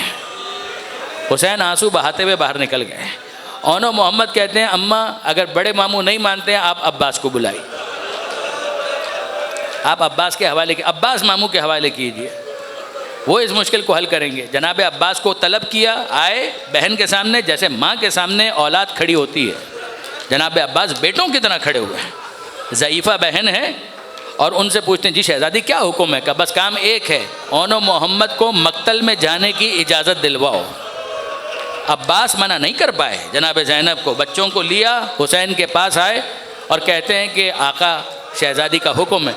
حسین آنسو بہاتے ہوئے باہر نکل گئے. اون و محمد کہتے ہیں اماں اگر بڑے ماموں نہیں مانتے ہیں آپ عباس کو بلائیے، آپ عباس کے حوالے کی، عباس ماموں کے حوالے کیجیے، وہ اس مشکل کو حل کریں گے. جناب عباس کو طلب کیا، آئے بہن کے سامنے، جیسے ماں کے سامنے اولاد کھڑی ہوتی ہے جناب عباس بیٹوں کی طرح کھڑے ہوئے ہیں. ضعیفہ بہن ہے اور ان سے پوچھتے ہیں جی شہزادی کیا حکم ہے؟ کہ بس کام ایک ہے، اون و محمد کو مقتل میں جانے کی اجازت دلواؤ. عباس منع نہیں کر پائے جناب زینب کو، بچوں کو لیا حسین کے پاس آئے اور کہتے ہیں کہ آقا شہزادی کا حکم ہے.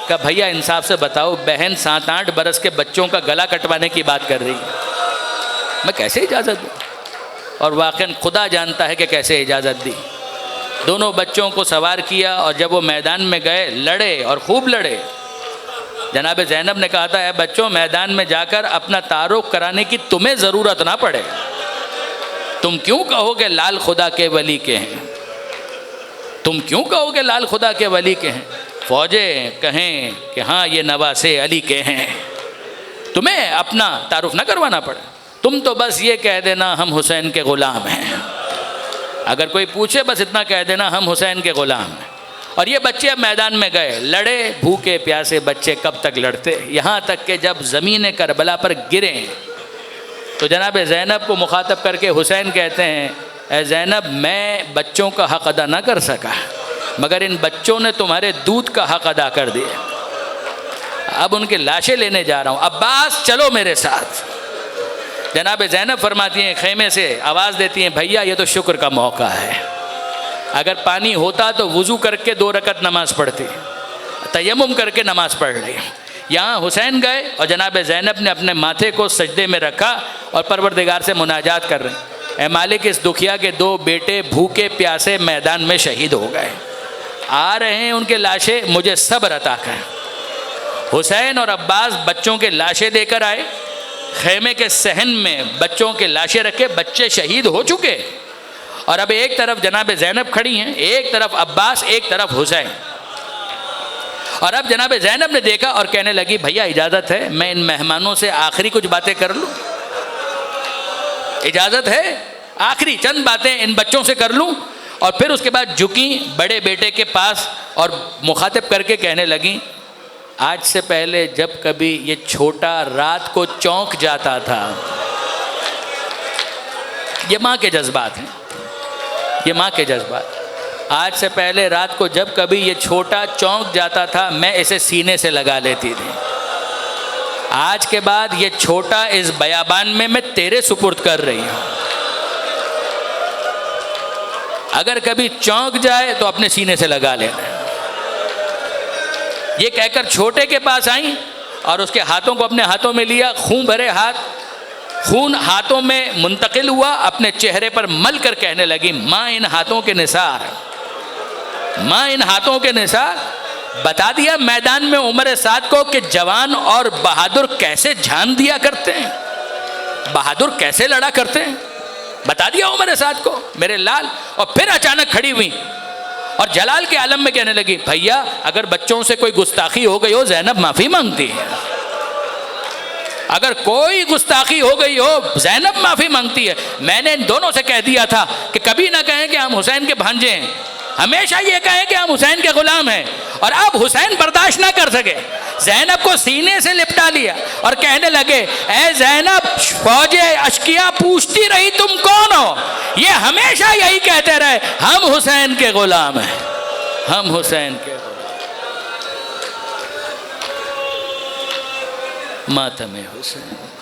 کہ بھیا انصاف سے بتاؤ بہن 7-8 برس کے بچوں کا گلا کٹوانے کی بات کر رہی ہے، میں کیسے اجازت دوں؟ اور واقعاً خدا جانتا ہے کہ کیسے اجازت دی. دونوں بچوں کو سوار کیا اور جب وہ میدان میں گئے لڑے اور خوب لڑے. جناب زینب نے کہا تھا اے بچوں میدان میں جا کر اپنا تعارف کرانے کی تمہیں ضرورت نہ پڑے، تم کیوں کہو کہ لال خدا کے ولی کے ہیں، تم کیوں کہو کہ لال خدا کے ولی کے ہیں، فوجیں کہیں کہ ہاں یہ نواسے علی کے ہیں، تمہیں اپنا تعارف نہ کروانا پڑے، تم تو بس یہ کہہ دینا ہم حسین کے غلام ہیں. اگر کوئی پوچھے بس اتنا کہہ دینا ہم حسین کے غلام ہیں. اور یہ بچے اب میدان میں گئے، لڑے، بھوکے پیاسے بچے کب تک لڑتے، یہاں تک کہ جب زمین کربلا پر گرے تو جناب زینب کو مخاطب کر کے حسین کہتے ہیں اے زینب میں بچوں کا حق ادا نہ کر سکا مگر ان بچوں نے تمہارے دودھ کا حق ادا کر دیا، اب ان کے لاشیں لینے جا رہا ہوں، عباس چلو میرے ساتھ. جناب زینب فرماتی ہیں خیمے سے آواز دیتی ہیں بھیا یہ تو شکر کا موقع ہے، اگر پانی ہوتا تو وضو کر کے 2 رکعت نماز پڑھتی، تیمم کر کے نماز پڑھ رہی. یہاں حسین گئے اور جناب زینب نے اپنے ماتھے کو سجدے میں رکھا اور پروردگار سے مناجات کر رہے ہیں اے مالک اس دکھیا کے 2 بیٹے بھوکے پیاسے میدان میں شہید ہو گئے، آ رہے ہیں ان کے لاشیں، مجھے صبر عطا کر. حسین اور عباس بچوں کے لاشیں لے کر آئے، خیمے کے صحن میں بچوں کے لاشیں رکھے، بچے شہید ہو چکے اور اب ایک طرف جناب زینب کھڑی ہیں، ایک طرف عباس، ایک طرف حسین. اور اب جناب زینب نے دیکھا اور کہنے لگی بھیا اجازت ہے میں ان مہمانوں سے آخری کچھ باتیں کر لوں، اجازت ہے آخری چند باتیں ان بچوں سے کر لوں. اور پھر اس کے بعد جھکی بڑے بیٹے کے پاس اور مخاطب کر کے کہنے لگیں آج سے پہلے جب کبھی یہ چھوٹا رات کو چونک جاتا تھا، یہ ماں کے جذبات ہیں، یہ ماں کے جذبات، آج سے پہلے رات کو جب کبھی یہ چھوٹا چونک جاتا تھا میں اسے سینے سے لگا لیتی تھی، آج کے بعد یہ چھوٹا اس بیابان میں تیرے سپرد کر رہی ہوں، اگر کبھی چونک جائے تو اپنے سینے سے لگا لینا. یہ کہہ کر چھوٹے کے پاس آئیں اور اس کے ہاتھوں کو اپنے ہاتھوں میں لیا، خون بھرے ہاتھ خون ہاتھوں میں منتقل ہوا، اپنے چہرے پر مل کر کہنے لگی ماں ان ہاتھوں کے نثار، ماں ان ہاتھوں کے نثار۔ بتا دیا میدان میں عمر سعد کو کہ جوان اور بہادر کیسے جھان دیا کرتے ہیں، بہادر کیسے لڑا کرتے ہیں، بتا دیا عمر سعد کو میرے لال۔ اور پھر اچانک کھڑی ہوئی اور جلال کے عالم میں کہنے لگی بھیا اگر بچوں سے کوئی گستاخی ہو گئی ہو زینب معافی مانگتی ہے، اگر کوئی گستاخی ہو گئی ہو زینب معافی مانگتی ہے۔ میں نے ان دونوں سے کہہ دیا تھا کہ کبھی نہ کہیں کہ ہم حسین کے بھانجے ہیں، ہمیشہ یہ کہیں کہ ہم حسین کے غلام ہیں۔ اور اب حسین برداشت نہ کر سکے، زینب کو سینے سے لپٹا لیا اور کہنے لگے اے زینب، فوج اشکیا پوچھتی رہی تم کون ہو، یہ ہمیشہ یہی کہتے رہے ہم حسین کے غلام ہیں، ہم حسین کے غلام۔ ماتم حسین۔